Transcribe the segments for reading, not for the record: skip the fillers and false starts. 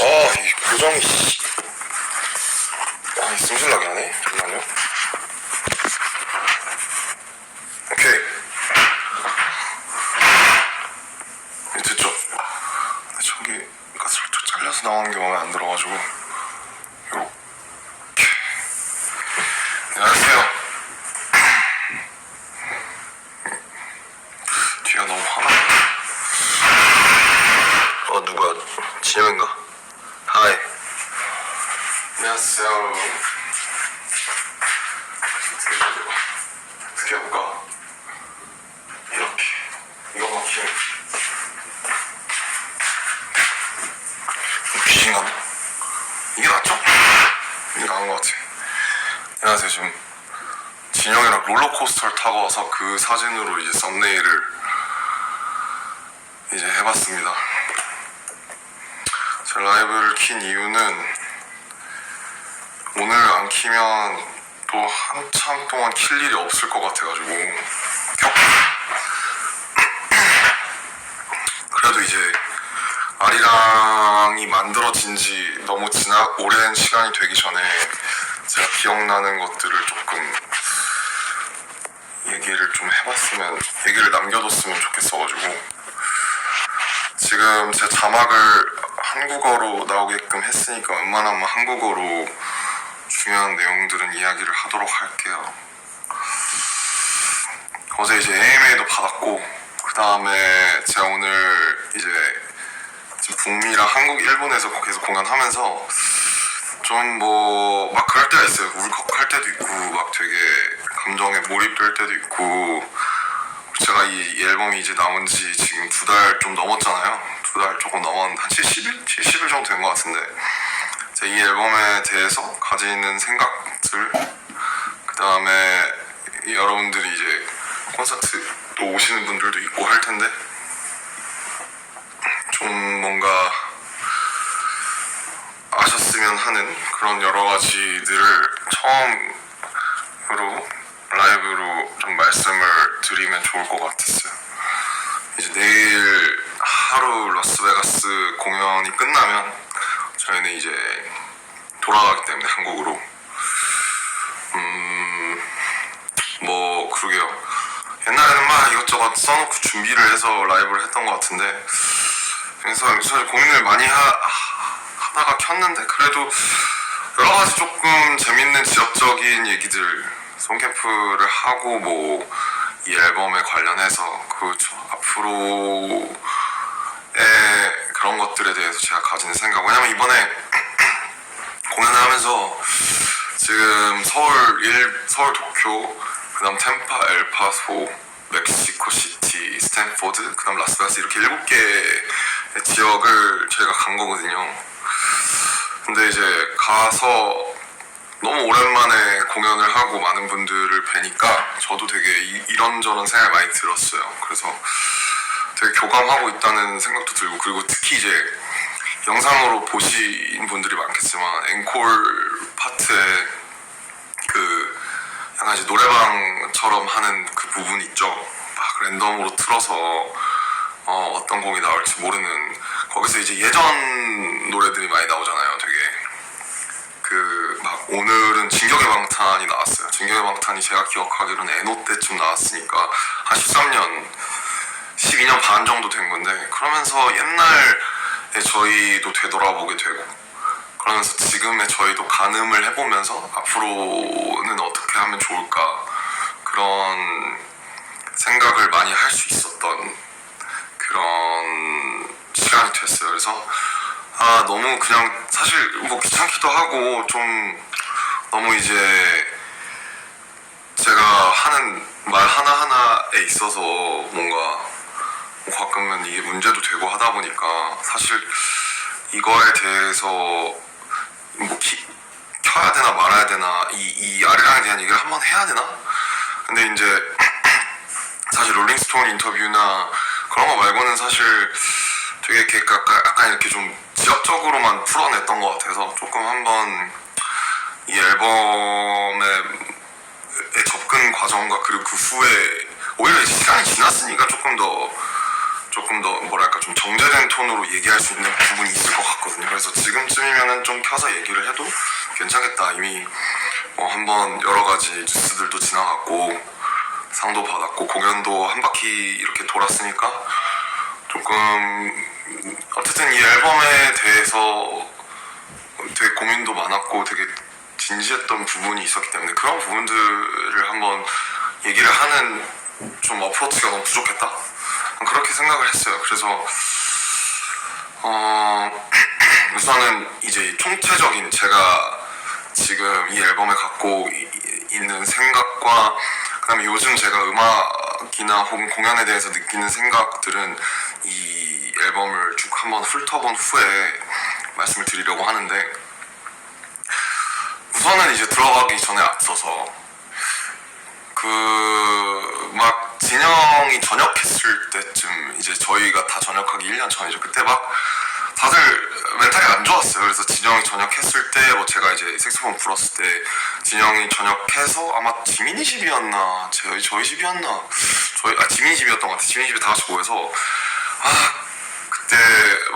이 고정이 승질나게 하네. 잠깐만요. 오케이. 됐죠? 저기가 살짝 잘려서 나오는 게 마음에 안 들어가지고 요렇게. 안녕하세요. 뒤가 너무 화나. 누구야? 진영인가? 하이. 안녕하세요, 여러분. 어떻게 해볼까? 이렇게. 이거 막히면. 귀신가네? 이게 낫죠? 이게 나은 것 같아. 안녕하세요. 지금 진영이랑 롤러코스터를 타고 와서 그 사진으로 이제 썸네일을 이제 해봤습니다. 제 라이브를 킨 이유는 오늘 안 키면 또 한참 동안 킬 일이 없을 것 같아가지고 그래도 이제 아리랑이 만들어진 지 너무 오랜 시간이 되기 전에 제가 기억나는 것들을 조금 얘기를 좀 해봤으면, 얘기를 남겨뒀으면 좋겠어가지고 지금 제 자막을 한국어로 나오게끔 했으니까 웬만하면 한국어로 중요한 내용들은 이야기를 하도록 할게요. 어제 이제 AMA도 받았고, 그 다음에 제가 오늘 이제 지금 북미랑 한국, 일본에서 계속 공연하면서 좀 뭐 막 그럴 때가 있어요. 울컥할 때도 있고 막 되게 감정에 몰입될 때도 있고. 제가 이 앨범이 이제 나온 지 지금 2달 좀 넘었잖아요. 2달 조금 넘었는데 한 70일? 70일 정도 된 것 같은데 제가 이 앨범에 대해서 가지고 있는 생각들, 그 다음에 여러분들이 이제 콘서트 또 오시는 분들도 있고 할 텐데 좀 뭔가 아셨으면 하는 그런 여러 가지들을 처음으로 라이브로 좀 말씀을 드리면 좋을 것 같았어요. 이제 내일 하루 라스베가스 공연이 끝나면 저희는 이제 돌아가기 때문에 한국으로 뭐 그러게요. 옛날에는 막 이것저것 써놓고 준비를 해서 라이브를 했던 것 같은데, 그래서 사실 고민을 많이 하다가 켰는데 그래도 여러 가지 조금 재밌는 지역적인 얘기들 송캠프를 하고 뭐 이 앨범에 관련해서 앞으로의 그런 것들에 대해서 제가 가지는 생각, 왜냐면 이번에 공연을 하면서 지금 서울 도쿄, 그 다음 템파, 엘파소, 멕시코 시티, 스탠포드, 그 다음 라스베가스 이렇게 7개의 지역을 저희가 간 거거든요. 근데 이제 가서 너무 오랜만에 공연을 하고 많은 분들을 뵈니까 저도 되게 이런저런 생각이 많이 들었어요. 그래서 되게 교감하고 있다는 생각도 들고, 그리고 특히 이제 영상으로 보신 분들이 많겠지만 앵콜 파트에 그 약간 이제 노래방처럼 하는 그 부분 있죠. 막 랜덤으로 틀어서 어떤 곡이 나올지 모르는, 거기서 이제 예전 노래들이 많이 나오잖아요. 되게 막 오늘은 진격의 방탄이 나왔어요. 진격의 방탄이 제가 기억하기로는 에노 때쯤 나왔으니까 한 13년, 12년 반 정도 된 건데, 그러면서 옛날에 저희도 되돌아보게 되고, 그러면서 지금의 저희도 가늠을 해보면서 앞으로는 어떻게 하면 좋을까, 그런 생각을 많이 할 수 있었던 그런 시간이 됐어요. 그래서 너무 그냥 사실 뭐 귀찮기도 하고 좀 너무 이제 제가 하는 말 하나하나에 있어서 뭔가 뭐 가끔은 이게 문제도 되고 하다 보니까 사실 이거에 대해서 뭐 켜야 되나 말아야 되나, 이 아리랑에 대한 얘기를 한번 해야 되나? 근데 이제 사실 롤링스톤 인터뷰나 그런 거 말고는 사실 되게 이렇게 약간 이렇게 좀 지역적으로만 풀어냈던 것 같아서 조금 한번 이 앨범의 접근 과정과 그리고 그 후에 오히려 시간이 지났으니까 조금 더 조금 더 뭐랄까 좀 정제된 톤으로 얘기할 수 있는 부분이 있을 것 같거든요. 그래서 지금쯤이면은 좀 켜서 얘기를 해도 괜찮겠다. 이미 한번 여러 가지 뉴스들도 지나갔고 상도 받았고 공연도 한 바퀴 이렇게 돌았으니까 조금 어쨌든 이 앨범에 대해서 되게 고민도 많았고 되게 진지했던 부분이 있었기 때문에 그런 부분들을 한번 얘기를 하는 좀 어프로치가 너무 부족했다? 그렇게 생각을 했어요. 그래서 우선은 이제 총체적인 제가 지금 이 앨범에 갖고 있는 생각과 그다음에 요즘 제가 음악이나 혹은 공연에 대해서 느끼는 생각들은 이 앨범을 쭉 한번 훑어본 후에 말씀을 드리려고 하는데 우선은 이제 들어가기 전에 앞서서 막 진영이 전역했을 때쯤 이제 저희가 다 전역하기 1년 전이죠. 그때 막 다들 멘탈이 안 좋았어요. 그래서 진영이 전역했을 때 제가 이제 색소폰 불었을 때 진영이 전역해서 아마 지민이 집이었나 저희 집이었나 지민이 집이었던 것 같아요. 지민이 집에 다 같이 모여서 그때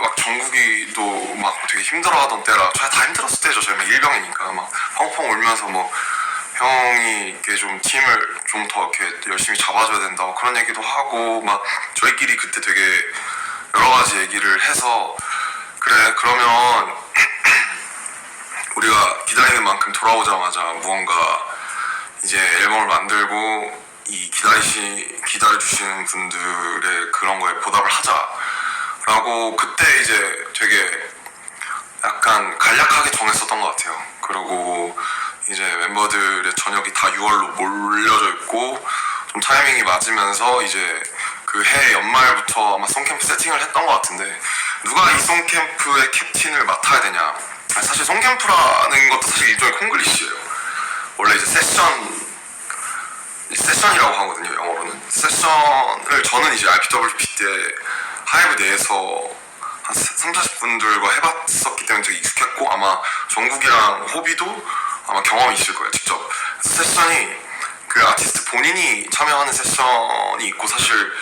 막 정국이도 막 되게 힘들어하던 때라 저희 다 힘들었을 때죠. 저희 막 일병이니까 막 펑펑 울면서 형이 이렇게 좀 팀을 좀 더 이렇게 열심히 잡아줘야 된다고 그런 얘기도 하고 막 저희끼리 그때 되게 여러 가지 얘기를 해서 그래 그러면 우리가 기다리는 만큼 돌아오자마자 무언가 이제 앨범을 만들고 이 기다려주시는 분들의 그런 거에 보답을 하자라고 그때 이제 되게 약간 간략하게 정했었던 것 같아요. 그리고 이제 멤버들의 저녁이 다 6월로 몰려져 있고 좀 타이밍이 맞으면서 이제 그 해 연말부터 아마 송캠프 세팅을 했던 것 같은데 누가 이 송캠프의 캡틴을 맡아야 되냐. 사실 송캠프라는 것도 사실 일종의 콩글리시예요. 원래 이제 세션이라고 하거든요. 영어로는 세션을 저는 이제 IPWP 때 하이브 내에서 한 30-40분들과 해봤었기 때문에 되게 익숙했고 아마 정국이랑 호비도 아마 경험이 있을 거예요. 직접. 그래서 세션이 그 아티스트 본인이 참여하는 세션이 있고 사실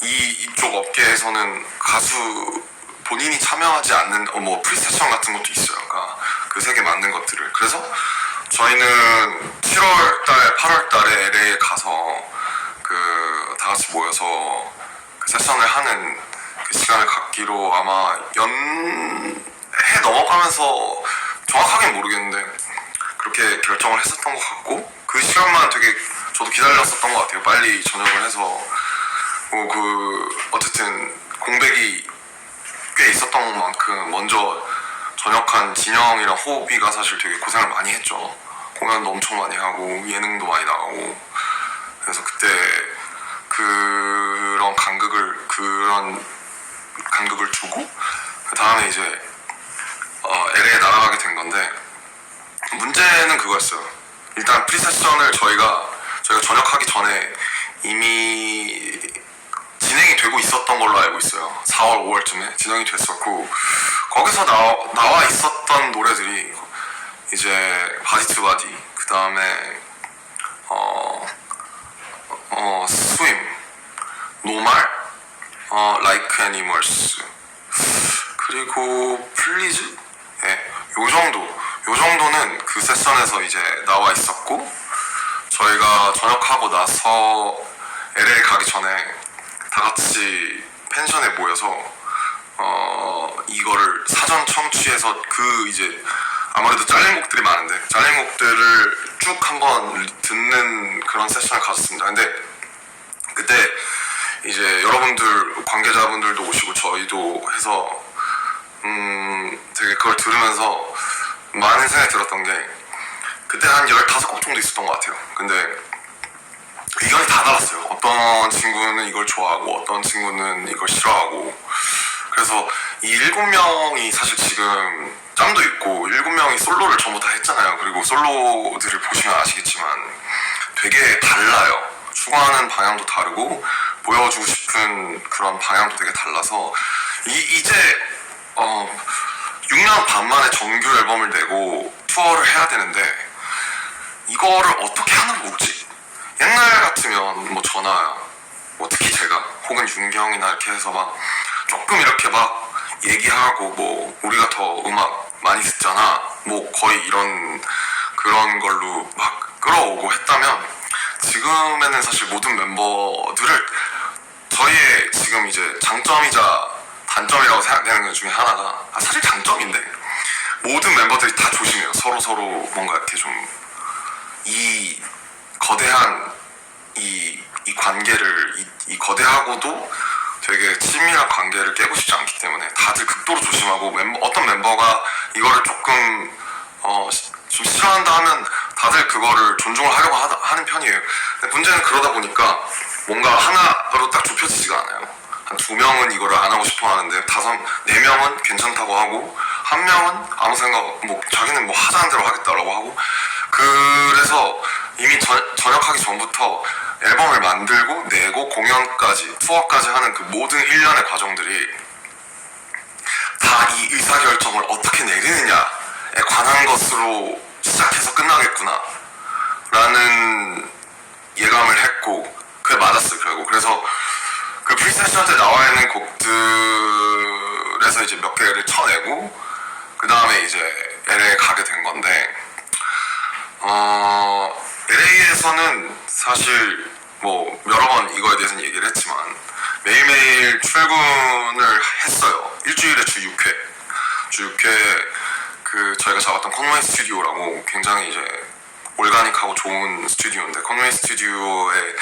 이쪽 업계에서는 가수 본인이 참여하지 않는 프리세션 같은 것도 있어요. 그러니까 그 세 개 맞는 것들을. 그래서 저희는 7월달, 8월달에 LA에 가서 다 같이 모여서 그 세션을 하는 그 시간을 갖기로 아마 해 넘어가면서 정확하게는 모르겠는데 그렇게 결정을 했었던 것 같고 그 시간만 되게 저도 기다렸었던 것 같아요. 빨리 전역을 해서 어쨌든 공백이 꽤 있었던 만큼 먼저 전역한 진영이랑 호비가 사실 되게 고생을 많이 했죠. 공연도 엄청 많이 하고 예능도 많이 나가고 그래서 그때 그런 간극을 주고 그 다음에 이제 LA에 날아가게 된 건데 문제는 그거였어요. 일단 프리세션을 저희가 전역하기 전에 이미 진행이 되고 있었던 걸로 알고 있어요. 4월, 5월쯤에 진행이 됐었고 거기서 나와 있었던 노래들이 이제 바디 투 바디 그 다음에 스윙, 노말, like animals 그리고 플리즈 요 정도는 그 세션에서 이제 나와 있었고 저희가 전역하고 나서 LA 가기 전에 다 같이 펜션에 모여서 이거를 사전 청취해서 이제 아무래도 잘린 곡들이 많은데 잘린 곡들을 쭉 한번 듣는 그런 세션을 가졌습니다. 근데 그때 이제 여러분들 관계자분들도 오시고 저희도 해서 되게 그걸 들으면서 많은 생각이 들었던 게 그때 한 15곡 정도 있었던 것 같아요. 근데 의견이 다 달랐어요. 어떤 친구는 이걸 좋아하고 어떤 친구는 이걸 싫어하고 그래서 이 7명이 사실 지금 짬도 있고 7명이 솔로를 전부 다 했잖아요. 그리고 솔로들을 보시면 아시겠지만 되게 달라요. 추구하는 방향도 다르고 보여주고 싶은 그런 방향도 되게 달라서 이제 6년 반 만에 정규 앨범을 내고 투어를 해야 되는데 이거를 어떻게 하는 거지? 옛날 같으면 저나 특히 제가 혹은 윤경이나 이렇게 해서 막 조금 이렇게 막 얘기하고 뭐 우리가 더 음악 많이 듣잖아 뭐 거의 이런 그런 걸로 막 끌어오고 했다면 지금에는 사실 모든 멤버들을 저희의 지금 이제 장점이자 단점이라고 생각되는 것 중에 하나가 사실 장점인데 모든 멤버들이 다 조심해요. 서로 뭔가 이렇게 좀 이 거대한 이 관계를 이 거대하고도 되게 친밀한 관계를 깨고 싶지 않기 때문에 다들 극도로 조심하고 어떤 멤버가 이거를 조금 좀 싫어한다 하면 다들 그거를 존중을 하려고 하는 편이에요. 근데 문제는 그러다 보니까 뭔가 하나로 딱 좁혀지지가 않아요. 한 2명은 이거를 안 하고 싶어 하는데 4명은 괜찮다고 하고 한 명은 아무 생각 뭐 자기는 뭐 하자는 대로 하겠다라고 하고 그래서 이미 전역하기 전부터 앨범을 만들고 내고 공연까지 투어까지 하는 그 모든 일련의 과정들이 다 이 의사결정을 어떻게 내리느냐에 관한 것으로 시작해서 끝나겠구나 라는 예감을 했고 그게 맞았어요 결국. 그래서 그 프리세션 때 나와 있는 곡들에서 이제 몇 개를 쳐내고 그 다음에 이제 LA에 가게 된 건데 LA에서는 사실 뭐 여러 번 이거에 대해서는 얘기를 했지만 매일매일 출근을 했어요. 일주일에 주 6회 그 저희가 잡았던 컨웨이 스튜디오라고 굉장히 이제 올가닉하고 좋은 스튜디오인데 컨웨이 스튜디오에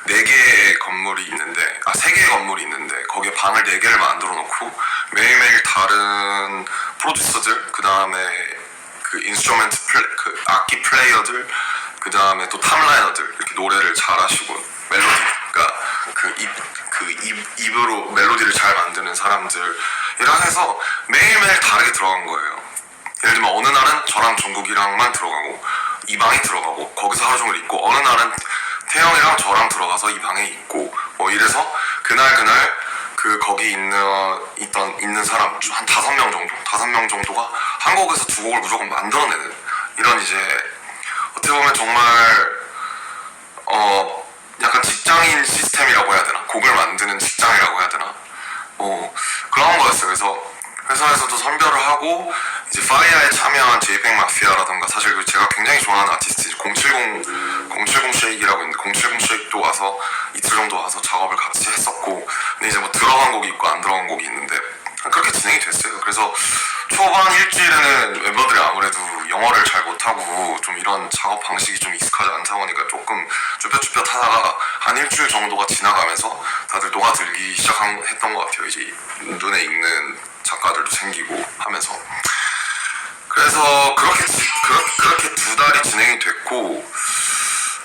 4개의 건물이 있는데 3개의 건물이 있는데 거기에 방을 4개를 만들어 놓고 매일매일 다른 프로듀서들 그 다음에 그 인스트루멘트 그 악기 플레이어들 그 다음에 또 탑라이너들 이렇게 노래를 잘하시고 멜로디가 입으로 멜로디를 잘 만드는 사람들이라 해서 매일매일 다르게 들어간 거예요. 예를 들면 어느 날은 저랑 정국이랑만 들어가고 이 방에 들어가고 거기서 하루 종일 있고 어느 날은 태영이랑 저랑 들어가서 이 방에 있고 뭐 이래서 그날 그 거기 있는 사람 한 5명 정도가 한 곡에서 2곡을 무조건 만들어내는 이런 이제 어떻게 보면 정말 약간 직장인 시스템이라고 해야 되나 곡을 만드는 직장이라고 해야 되나 그런 거였어요. 그래서 회사에서도 선별을 하고 이제 파이어에 참여한 제이팩 마피아라던가 사실 제가 굉장히 좋아하는 아티스트 070 쉐이크라고 있는데 070 쉐이크도 와서 이틀 정도 와서 작업을 같이 했었고 근데 이제 뭐 들어간 곡이 있고 안 들어간 곡이 있는데 그렇게 진행이 됐어요. 그래서 초반 일주일에는 멤버들이 아무래도 영어를 잘 못하고 좀 이런 작업 방식이 좀 익숙하지 않다 보니까 조금 쭈뼛쭈뼛 하다가 한 일주일 정도가 지나가면서 다들 녹아들기 했던 것 같아요. 이제 눈에 익는 작가들도 생기고 하면서 그래서 그렇게 2달이 진행이 됐고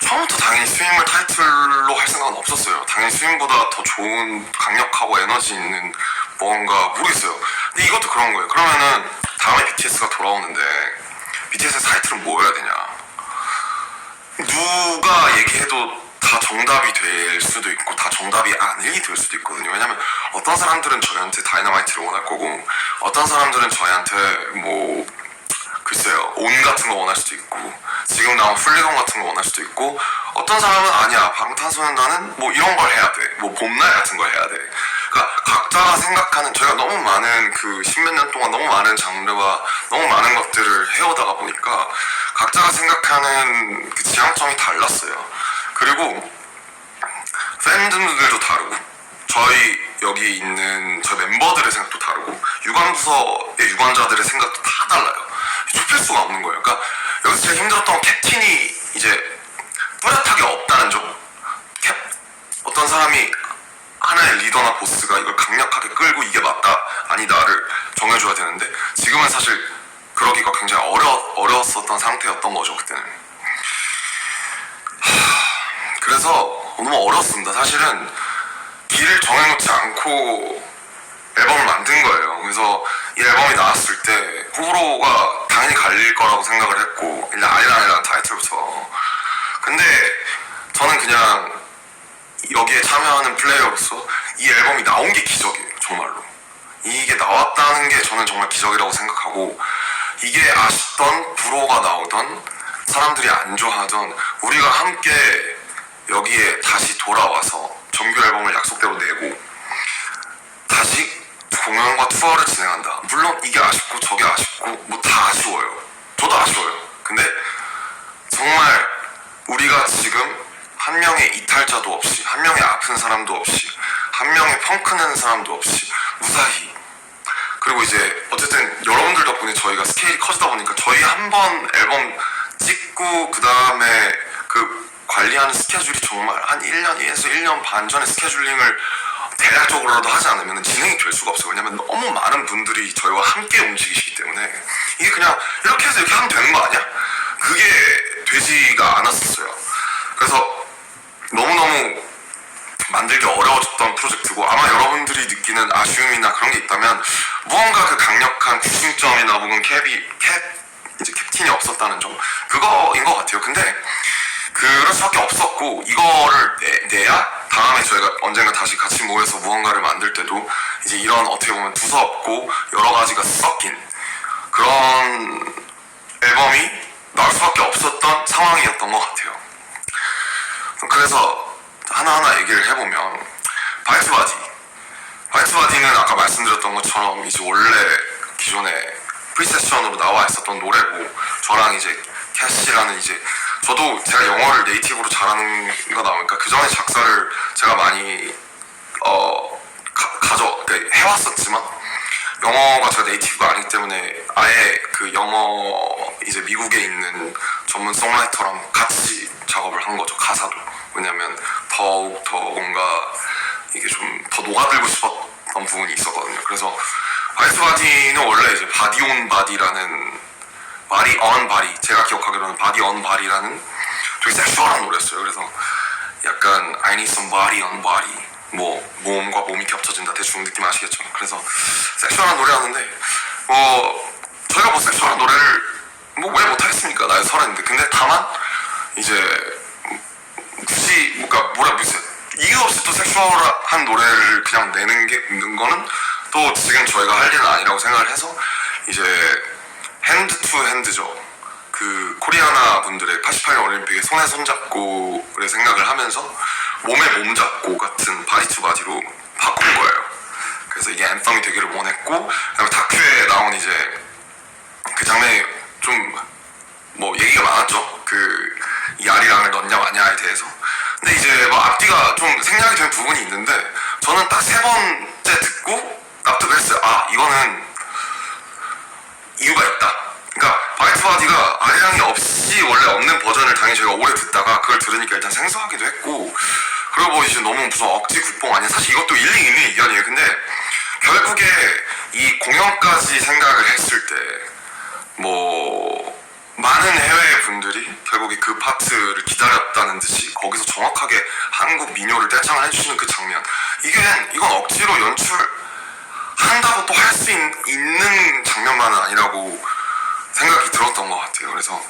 처음부터 당연히 스윙을 타이틀로 할 생각은 없었어요. 당연히 스윙보다 더 좋은 강력하고 에너지 있는 뭔가 모르겠어요. 근데 이것도 그런 거예요. 그러면은 다음에 BTS가 돌아오는데 BTS의 타이틀은 뭐 해야 되냐 누가 얘기해도 다 정답이 될 수도 있고 다 정답이 아니게 될 수도 있거든요. 왜냐면 어떤 사람들은 저희한테 다이너마이트를 원할 거고 어떤 사람들은 저희한테 뭐 글쎄요 온 같은 거 원할 수도 있고 지금 나온 플리건 같은 거 원할 수도 있고 어떤 사람은 아니야 방탄소년단은 뭐 이런 걸 해야 돼 뭐 봄날 같은 걸 해야 돼. 그러니까 각자가 생각하는 저희가 너무 많은 그 10몇 년 동안 너무 많은 장르와 너무 많은 것들을 해오다가 보니까 각자가 생각하는 그 지향점이 달랐어요. 그리고 팬분들도 다르고 저희 여기 있는 저희 멤버들의 생각도 다르고 유관부서의 유관자들의 생각도 다 달라요. 좁힐 수가 없는 거예요. 그러니까 여기서 제일 힘들었던 건 캡틴이 이제 뚜렷하게 없다는 점. 어떤 사람이 하나의 리더나 보스가 이걸 강력하게 끌고 이게 맞다 아니다를 정해줘야 되는데 지금은 사실 그러기가 굉장히 어려웠었던 상태였던 거죠 그때는. 그래서 너무 어려웠습니다. 사실은 길을 정해놓지 않고 앨범을 만든 거예요. 그래서 이 앨범이 나왔을 때 호불호가 당연히 갈릴 거라고 생각을 했고 일단 아리랑이라는 타이틀부터. 근데 저는 그냥 여기에 참여하는 플레이어로서 이 앨범이 나온 게 기적이에요. 정말로 이게 나왔다는 게 저는 정말 기적이라고 생각하고 이게 아쉽던 불호가 나오던 사람들이 안 좋아하던 우리가 함께 여기에 다시 돌아와서 정규 앨범을 약속대로 내고 다시 공연과 투어를 진행한다. 물론 이게 아쉽고 저게 아쉽고 뭐 다 아쉬워요. 저도 아쉬워요. 근데 정말 우리가 지금 한 명의 이탈자도 없이, 한 명의 아픈 사람도 없이, 한 명의 펑크내는 사람도 없이 무사히, 그리고 이제 어쨌든 여러분들 덕분에 저희가 스케일이 커지다 보니까 저희 한 번 앨범 찍고 그 다음에 그 관리하는 스케줄이 정말 한 1년에서 1년 반 전에 스케줄링을 대략적으로라도 하지 않으면 진행이 될 수가 없어요. 왜냐면 너무 많은 분들이 저희와 함께 움직이시기 때문에 이게 그냥 이렇게 해서 이렇게 하면 되는 거 아니야? 그게 되지가 않았었어요. 그래서 너무너무 만들기 어려워졌던 프로젝트고, 아마 여러분들이 느끼는 아쉬움이나 그런 게 있다면 무언가 그 강력한 구심점이나 혹은 이제 캡틴이 없었다는 점, 그거인 것 같아요. 근데 그럴 수밖에 없었고, 이거를 내야 다음에 저희가 언젠가 다시 같이 모여서 무언가를 만들 때도 이제 이런 어떻게 보면 두서없고 여러 가지가 섞인 그런 앨범이 나올 수밖에 없었던 상황이었던 것 같아요. 그래서 하나하나 얘기를 해보면, 바이트바디는 아까 말씀드렸던 것처럼 이제 원래 기존에 프리세션으로 나와 있었던 노래고, 저랑 이제 캐시라는 이제, 저도 제가 영어를 네이티브로 잘하는 거다 보니까 그 전에 작사를 제가 많이 그러니까 해왔었지만 영어가 제가 네이티브가 아니기 때문에 아예 그 영어 이제 미국에 있는 전문 송라이터랑 같이 작업을 한 거죠, 가사도. 왜냐면 더욱 더 뭔가 이게 좀 더 녹아들고 싶었던 부분이 있었거든요. 그래서 바이트바디는 원래 이제 바디 온 바디라는, 바디 on 바디, 제가 기억하기로는 바디 on 바디라는 되게 섹슈얼한 노래였어요. 그래서 약간 I need somebody on body, 뭐 몸과 몸이 겹쳐진다, 대충 느낌 아시겠죠? 그래서 섹슈얼한 노래였는데 저희가 뭐 섹슈얼한 노래를 뭐 왜 못하겠습니까? 나이 30인데. 근데 다만 이제 굳이 무슨 이유 없이 또 섹슈얼한 노래를 그냥 내는 거는 또 지금 저희가 할 일은 아니라고 생각을 해서 이제 핸드 투 핸드죠. 그 코리아나 분들의 88년 올림픽에 손에 손잡고를 생각을 하면서 몸에 몸 잡고 같은 바디 투 바디로 바꾼 거예요. 그래서 이게 앤썸이 되기를 원했고, 그다음에 다큐에 나온 이제 그 장면이 좀 뭐 얘기가 많았죠. 이 아리랑을 넣냐 마냐에 대해서. 근데 이제 뭐 앞뒤가 좀 생략이 된 부분이 있는데, 저는 딱 3번째 듣고 납득을 했어요. 아, 이거는 이유가 있다. 그러니까 바이트바디가 아리랑이 없이 원래 없는 버전을 당연히 저희가 오래 듣다가 그걸 들으니까 일단 생소하기도 했고, 그리고 뭐 이제 너무 무슨 억지 국뽕 아니야. 사실 이것도 일리 있는 의견이에요. 근데 결국에 이 공연까지 생각을 했을 때 뭐 많은 해외 분들이 결국에 그 파트를 기다렸다는 듯이 거기서 정확하게 한국 민요를 떼창을 해주시는 그 장면, 이건 억지로 연출한다고 또 할 수 있는 장면만은 아니라고 생각이 들었던 것 같아요. 그래서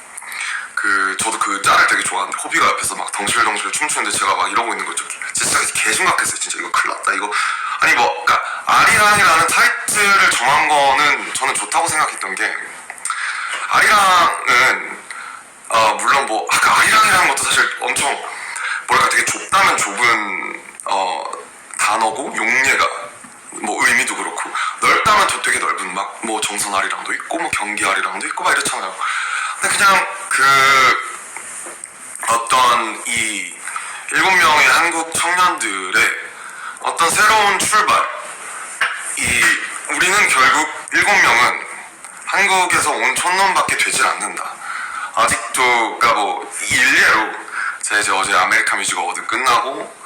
저도 그 짤을 되게 좋아하는데, 호비가 옆에서 막 덩실덩실 춤추는데 제가 막 이러고 있는 거죠. 진짜 개심각했어요. 진짜 이거 큰일 났다. 이거 아니 뭐 그러니까 아리랑이라는 타이틀을 정한 거는 저는 좋다고 생각했던 게, 아리랑은 물론 뭐 아까 아리랑이라는 것도 사실 엄청 뭐랄까 되게 좁다면 좁은 단어고, 용례가 뭐 의미도 그렇고, 넓다면 또 되게 넓은 막 뭐 정선 아리랑도 있고 뭐 경기 아리랑도 있고 막 이렇잖아요. 근데 그냥 어떤 이 7명의 한국 청년들의 어떤 새로운 출발, 우리는 결국 7명은 한국에서 온 촌놈밖에 되질 않는다. 아직도 그러니까 뭐 일례로 제가 이제 어제 아메리칸 뮤직 어워드 끝나고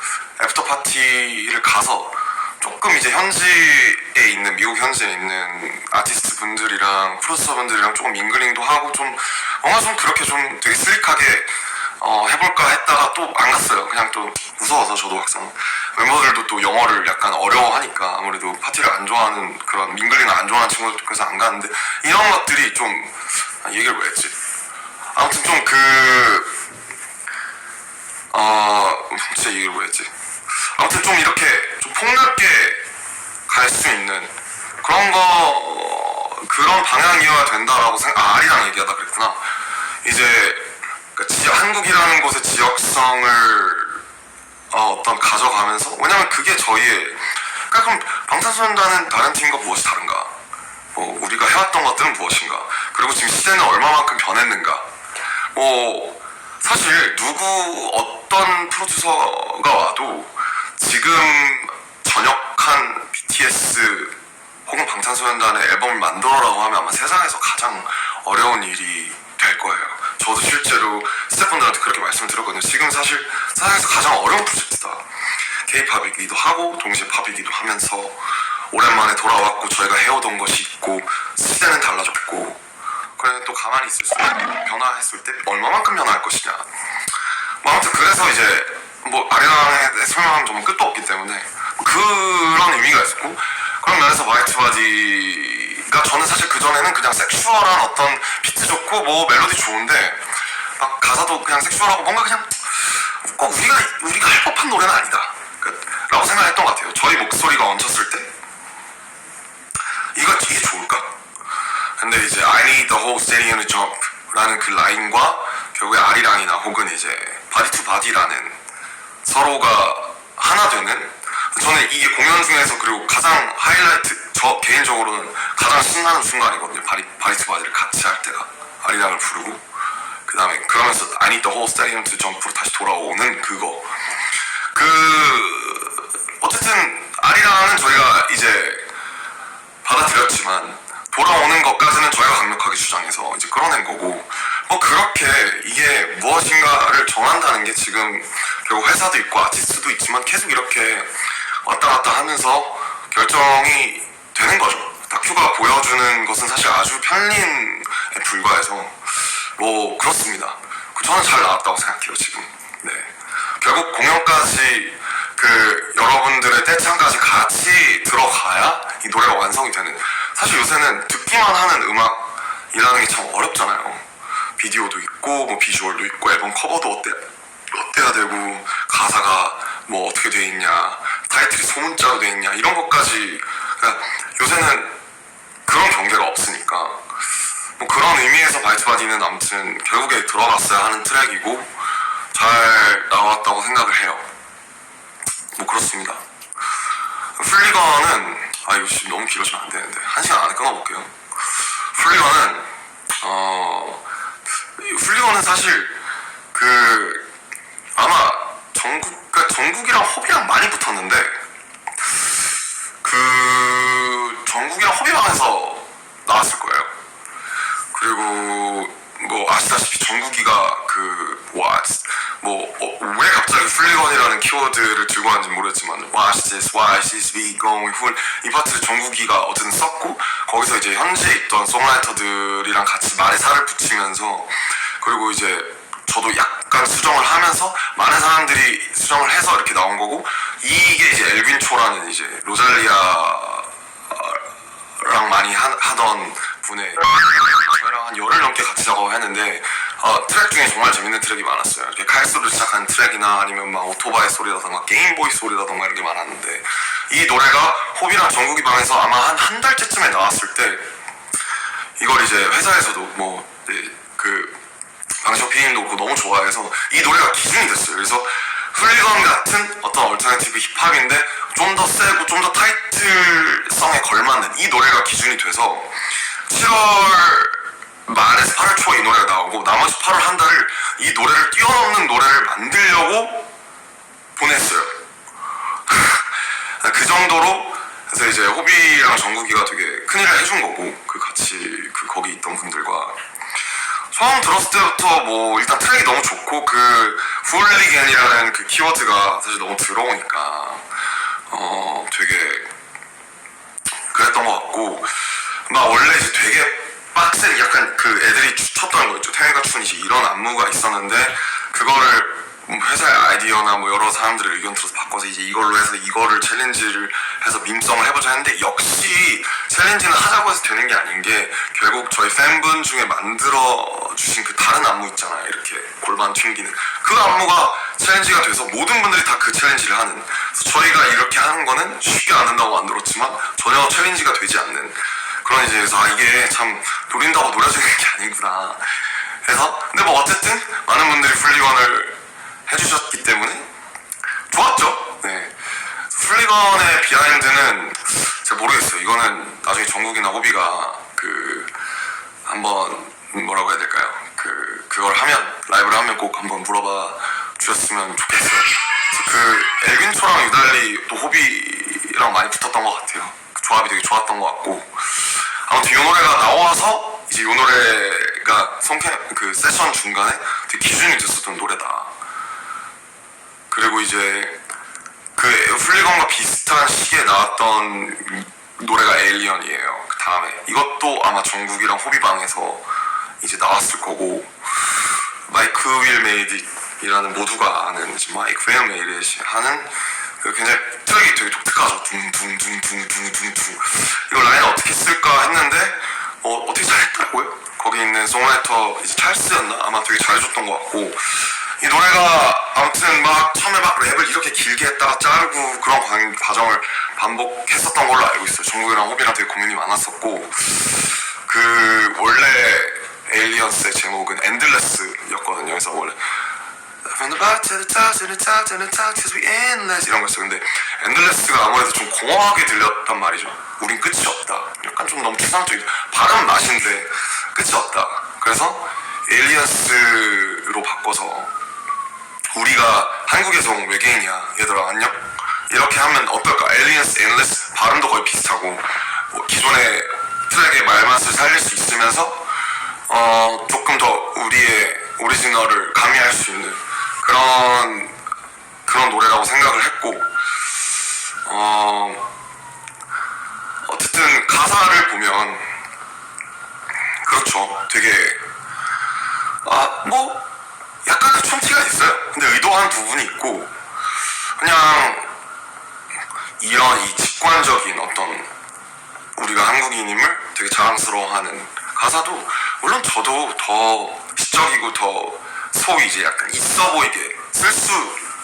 애프터 파티를 가서 조금 이제 현지에 있는, 미국 현지에 있는 아티스트 분들이랑 프로듀서 분들이랑 조금 밍글링도 하고 좀 뭔가 좀 그렇게 좀 되게 슬릭하게 해볼까 했다가 또 안 갔어요. 그냥 또 무서워서. 저도 막상 멤버들도 또 영어를 약간 어려워하니까 아무래도 파티를 안 좋아하는, 그런 밍글링을 안 좋아하는 친구들 그래서 안 가는데, 이런 것들이 좀 얘기를 왜 했지? 아무튼 좀 진짜 얘기를 왜 했지? 아무튼 좀 이렇게 좀 폭넓게 갈 수 있는 그런 방향이어야 된다라고 아리랑 얘기하다 그랬구나. 이제 그러니까 한국이라는 곳의 지역성을 어떤 가져가면서, 왜냐면 그게 저희의, 그러니까 그럼 방탄소년단은 다른 팀과 무엇이 다른가, 뭐 우리가 해왔던 것들은 무엇인가, 그리고 지금 시대는 얼마만큼 변했는가. 뭐 사실 누구 어떤 프로듀서가 와도 지금 전역한 BTS 혹은 방탄소년단의 앨범을 만들어라고 하면 아마 세상에서 가장 어려운 일이 될 거예요. 저도 실제로 스태프분들한테 그렇게 말씀을 드렸거든요. 지금 사실 세상에서 가장 어려운 프로젝트다. K-팝이기도 하고 동시에 팝이기도 하면서 오랜만에 돌아왔고 저희가 해오던 것이 있고 시대는 달라졌고, 그래 또 가만히 있을 수 있는, 변화했을 때 얼마만큼 변화할 것이냐. 뭐 아무튼 그래서 이제 뭐 아리랑에 설명하면 정말 끝도 없기 때문에 그런 의미가 있었고, 그런 면에서 화이트바디가 저는 사실 그전에는 그냥 섹슈얼한 어떤 비트 좋고 뭐 멜로디 좋은데 막 가사도 그냥 섹슈얼하고 뭔가 그냥 꼭 우리가 할 법한 노래는 아니다 라고 생각했던 것 같아요. 저희 목소리가 얹혔을 때 이게 좋을까? 근데 이제 I need the whole stadium to jump 라는 그 라인과 결국에 아리랑이나 혹은 이제 body to body라는 서로가 하나 되는, 저는 이게 공연 중에서 그리고 가장 하이라이트, 저 개인적으로는 가장 신나는 순간이거든요. body to body를 같이 할 때가, 아리랑을 부르고 그 다음에 그러면서 I need the whole stadium to jump으로 다시 돌아오는 그거. 어쨌든 아리랑은 저희가 이제 받아들였지만 돌아오는 것까지는 저희가 강력하게 주장해서 이제 끌어낸 거고, 뭐 그렇게 이게 무엇인가를 정한다는 게 지금 결국 회사도 있고 아티스트도 있지만 계속 이렇게 왔다 갔다 하면서 결정이 되는 거죠. 다큐가 보여주는 것은 사실 아주 편린에 불과해서 뭐 그렇습니다. 저는 잘 나왔다고 생각해요 지금. 네. 결국 공연까지 그 여러분들의 떼창까지 같이 들어가야 이 노래가 완성이 되는. 사실 요새는 듣기만 하는 음악이라는 게 참 어렵잖아요. 비디오도 있고 뭐 비주얼도 있고 앨범 커버도 어때야 되고 가사가 뭐 어떻게 돼 있냐, 타이틀이 소문자로 돼 있냐, 이런 것까지. 그러니까 요새는 그런 경계가 없으니까 뭐 그런 의미에서 바이트바디는 아무튼 결국에 들어갔어야 하는 트랙이고 잘 나왔다고 생각을 해요. 뭐 그렇습니다. 플리건은 이거 지금 너무 길어지면 안 되는데 1시간 안에 끊어볼게요. 플리건은 사실 그 아마 정국이랑 허비랑 많이 붙었는데 그 정국이랑 허비방에서 나왔을 거예요. 그리고 뭐 아시다시피 정국이가 왜 갑자기 플리건이라는 키워드를 들고 왔는지 모르겠지만 Watch this, watch this, we going full, 이 파트를 정국이가 어쨌든 썼고 거기서 이제 현지에 있던 송라이터들이랑 같이 말에 살을 붙이면서, 그리고 이제 저도 약간 수정을 하면서 많은 사람들이 수정을 해서 이렇게 나온 거고, 이게 이제 엘빈 초라는 이제 로잘리아랑 많이 하던 분의, 저희랑 한 열흘 넘게 같이 작업을 했는데 트랙 중에 정말 재밌는 트랙이 많았어요. 이렇게 칼소리로 시작하는 트랙이나 아니면 막 오토바이 소리라던가 게임보이 소리라던가 이런 게 많았는데, 이 노래가 호비랑 정국이 방에서 아마 한 달째쯤에 나왔을 때 이걸 이제 회사에서도 방시혁 PD님도 그거 너무 좋아해서 이 노래가 기준이 됐어요. 그래서 플리건 같은 어떤 얼터너티브 힙합인데 좀 더 세고 좀 더 타이틀성에 걸맞는 이 노래가 기준이 돼서 7월 말에서 8월 초에 이 노래가 나오고 나머지 8월 한 달을 이 노래를 뛰어넘는 노래를 만들려고 보냈어요. 그 정도로. 그래서 이제 호비랑 정국이가 되게 큰일을 해준 거고, 거기 있던 분들과 처음 들었을 때부터 뭐 일단 트랙이 너무 좋고 훌리겐이라는 그 키워드가 사실 너무 들어오니까 되게 그랬던 것 같고, 막 원래 이제 되게 빡센 약간 그 애들이 쳤던 거 있죠. 태양이가 춘 이제 이런 안무가 있었는데 그거를 회사의 아이디어나 뭐 여러 사람들의 의견 들어서 바꿔서 이제 이걸로 해서 이거를 챌린지를 해서 밈성을 해보자 했는데, 역시 챌린지는 하자고 해서 되는 게 아닌 게 결국 저희 팬분 중에 만들어주신 그 다른 안무 있잖아요. 이렇게 골반 튕기는 그 안무가 챌린지가 돼서 모든 분들이 다 그 챌린지를 하는, 그래서 저희가 이렇게 하는 거는 쉽게 안 된다고 만들었지만 전혀 챌린지가 되지 않는 그런, 이제 그래서 이게 참 노린다고 노려지는 게 아니구나 해서. 근데 뭐 어쨌든 많은 분들이 플리건을 해주셨기 때문에 좋았죠. 네. 플리건의 비하인드는 제가 모르겠어요. 이거는 나중에 정국이나 호비가 한번 뭐라고 해야 될까요? 그걸 하면 라이브를 하면 꼭 한번 물어봐 주셨으면 좋겠어요. 엘빈초랑 유달리 또 호비랑 많이 붙었던 것 같아요. 그 조합이 되게 좋았던 것 같고 아무튼 이 노래가 나와서 이제 이 노래가 세션 중간에 되게 기준이 됐었던 노래다. 그리고 이제 플리건과 비슷한 시기에 나왔던 노래가 에일리언이에요. 그 다음에 이것도 아마 정국이랑 호비방에서 이제 나왔을 거고 마이크 윌 메이드이라는 모두가 아는 마이크 윌 메이드 하는 굉장히 트랙이 되게 독특하죠. 둥둥둥둥둥둥둥 이걸 라인을 어떻게 쓸까 했는데 어떻게 잘했더라고요. 거기 있는 송라이터 이제 찰스였나? 아마 되게 잘해줬던 것 같고 이 노래가 아무튼 처음에 랩을 이렇게 길게 했다가 자르고 그런 과정을 반복했었던 걸로 알고 있어요. 정국이랑 호비랑 되게 고민이 많았었고 원래 에일리언스의 제목은 엔들레스였거든요. 그래서 원래 From the bottom to the top, to the top, to the top, till we endless 이런 거였어요. 근데 엔들레스가 아무래도 좀 공허하게 들렸단 말이죠. 우린 끝이 없다. 약간 좀 너무 추상적이죠. 발음 맛인데 끝이 없다. 그래서 에일리언스로 바꿔서 우리가 한국에서 온 외계인이야. 얘들아 안녕? 이렇게 하면 어떨까? 에일리언스, 엔들레스 발음도 거의 비슷하고 기존의 트랙의 말맛을 살릴 수 있으면서 조금 더 우리의 오리지널을 가미할 수 있는 그런 노래라고 생각을 했고 어쨌든 가사를 보면 그렇죠. 되게 약간의 촌티가 있어요. 근데 의도한 부분이 있고 그냥 이 직관적인 어떤 우리가 한국인임을 되게 자랑스러워하는 가사도 물론 저도 더 시적이고 더 소위 이제 약간 있어 보이게 쓸 수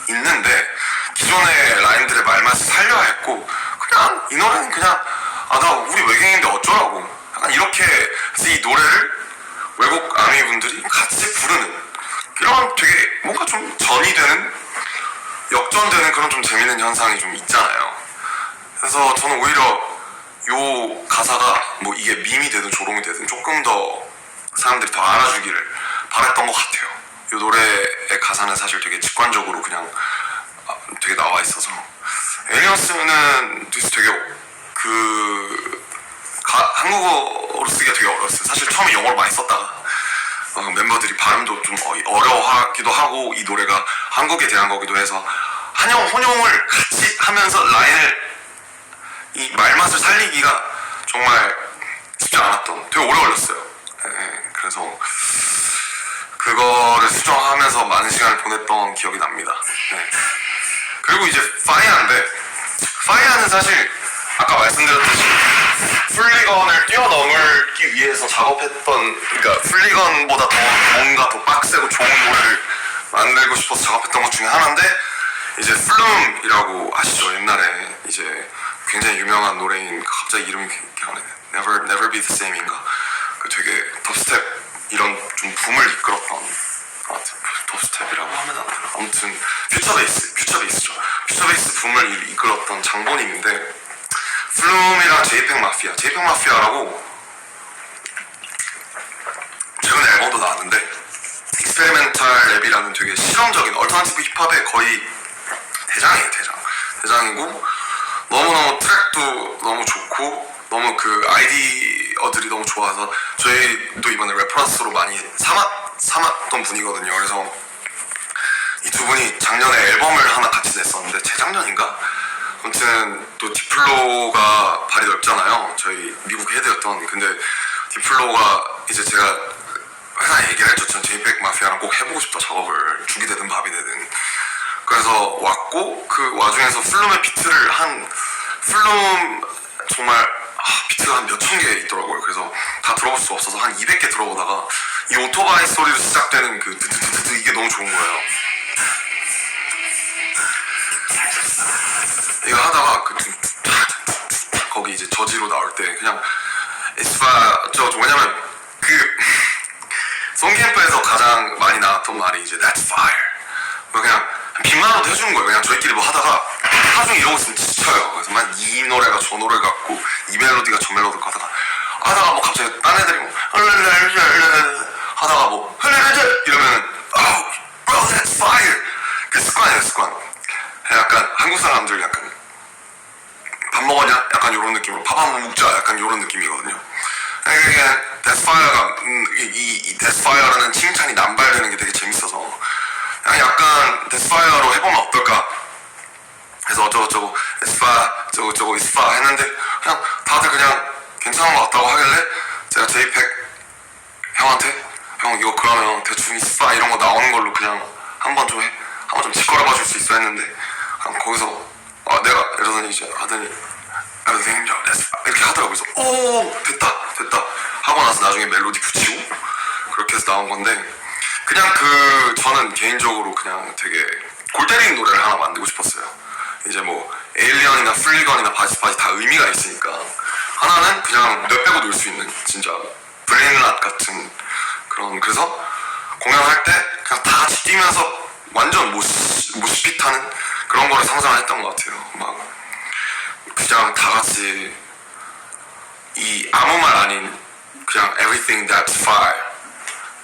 있는데 기존의 라인들의 말맛을 살려야 했고 그냥 이 노래는 그냥 나 우리 외계인인데 어쩌라고 약간 이렇게 해서 이 노래를 외국 아미분들이 같이 부르는 이런 되게 뭔가 좀 전이 되는 역전되는 그런 좀 재밌는 현상이 좀 있잖아요. 그래서 저는 오히려 요 가사가 이게 밈이 되든 조롱이 되든 조금 더 사람들이 더 알아주기를 바랬던 것 같아요. 이 노래의 가사는 사실 되게 직관적으로 그냥 되게 나와 있어서 에일리언스는 되게 한국어로 쓰기가 되게 어려웠어요. 사실 처음에 영어로 많이 썼다가 멤버들이 발음도 좀 어려워하기도 하고 이 노래가 한국에 대한 거기도 해서 한영 혼용을 같이 하면서 라인을 이 말맛을 살리기가 정말 쉽지 않았던 되게 오래 걸렸어요. 그래서 그거를 수정하면서 많은 시간을 보냈던 기억이 납니다. 그리고 이제 파이아는 사실 아까 말씀드렸듯이 플리건을 뛰어넘기 위해서 작업했던 그러니까 플리건보다 더 뭔가 더 빡세고 좋은 노래를 만들고 싶어서 작업했던 것 중에 하나인데 이제 플룸이라고 아시죠? 옛날에 이제 굉장히 유명한 노래인 갑자기 이름이 기억나네. Never Be The Same인가? 되게 덥스텝 이런 좀 붐을 이끌었던 덥스텝이라고 하면 안 되나? 아무튼 퓨처베이스죠. 퓨처베이스 붐을 이끌었던 장본인인데 플룸이랑 제이팩 마피아라고 최근에 앨범도 나왔는데 익스페리멘탈 랩이라는 되게 실험적인 얼터너티브 힙합의 거의 대장이고 너무너무 트랙도 너무 좋고 너무 아이디어들이 너무 좋아서 저희도 이번에 레퍼런스로 많이 삼았던 분이거든요. 그래서 이 두 분이 작년에 앨범을 하나 같이 냈었는데 재작년인가? 아무튼 또 디플로가 발이 넓잖아요. 저희 미국 헤드였던. 근데 디플로가 이제 제가 회사에 얘기를 했죠. 전 제이팩 마피아랑 꼭 해보고 싶다 작업을. 죽이 되든 밥이 되든. 그래서 왔고 그 와중에서 플룸의 비트를 플룸 정말 비트가 한 몇천 개 있더라고요. 그래서 다 들어볼 수 없어서 한 200개 들어보다가 이 오토바이 소리로 시작되는 드드드드 이게 너무 좋은 거예요. 이거 하다가 거기 이제 저지로 나올 때 그냥 왜냐면 송캠프에서 가장 많이 나왔던 말이 이제 That's fire. 그냥 빈말로도 해주는 거예요. 그냥 저희끼리 뭐 하다가 하루 종일 이러고 있으면 지쳐요. 그래서 막 이 노래가 저 노래 같고 이 멜로디가 저 멜로디 같고 하다가 뭐 갑자기 딴 애들이 뭐 하다가 뭐 이러면은 bro that's fire. 그 습관이에요, 습관. 약간 한국 사람들 약간 밥 먹었냐? 약간 요런 느낌으로 밥 한번 먹자 약간 요런 느낌이거든요. 이게 데스파이어가 이 데스파이어라는 칭찬이 남발되는 게 되게 재밌어서 약간 데스파이어로 해보면 어떨까? 그래서 어쩌고저쩌고 데스파 저거저거 이스파 했는데 그냥 다들 그냥 괜찮은 것 같다고 하길래 제가 제이팩 형한테 형 이거 그러면 대충 이스파 이런 거 나오는 걸로 그냥 한번 좀 짓거려봐 줄 수 있어 했는데 그냥 거기서 내가 이러더니 이제 하더니 이렇게 하더라고요. 그래서 오 됐다 하고 나서 나중에 멜로디 붙이고 그렇게 해서 나온 건데 그냥 저는 개인적으로 그냥 되게 골 때리는 노래를 하나 만들고 싶었어요. 이제 뭐 에일리언이나 플리건이나 바지바지 다 의미가 있으니까 하나는 그냥 뇌 빼고 놀 수 있는 진짜 브레인랏 같은 그런 그래서 공연할 때 그냥 다 같이 뛰면서 완전 모시핏하는 그런 거를 상상을 했던 것 같아요. 막 그냥 다 같이 이 아무 말 아닌 그냥 everything that's fire